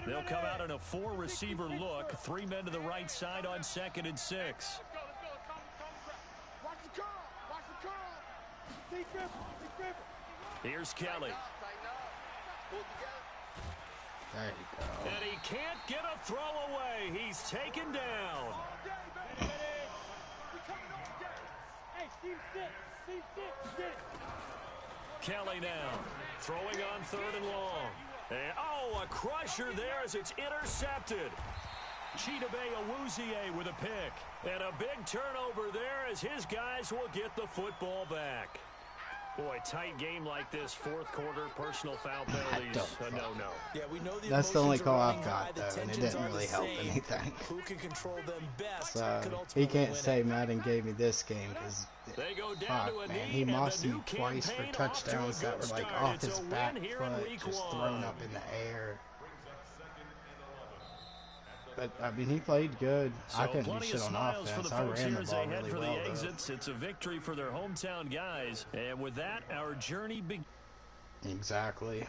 They'll come out in a 4-receiver look. 3 men to the right side on 2nd and 6. Let's go, let's go. Come. Watch the curl. Watch the curl. See Griffin. See Griffin. Here's Kelly. Tighten up. Pull together. There you go. And he can't get a throw away. He's taken down. All day, baby. We coming all day. Hey, Steve six. Steve six. Get it. Kelly now throwing on 3rd and long. And, a crusher there as it's intercepted. Chidobe Awuzie with a pick. And a big turnover there as his guys will get the football back. Boy, tight game like this, 4th quarter, personal foul penalties, a no-no. Yeah, we know the That's the emotions only are call running I've high, got, the though, and it tensions didn't are the really help same. anything. Who can control them best So could he ultimately can't win say it. Madden gave me this game because They go down to a man, knee, he and the mossed new me twice for campaign off to a touchdowns that good were like start. off It's his a back win here foot, in week just 1. thrown up in the air. But I mean, he played good. I So couldn't do plenty shit of on smiles for offense. the I folks ran here the as they ball head really for well, the though. exits. It's a victory for their hometown guys. And with that, our journey begins. Exactly.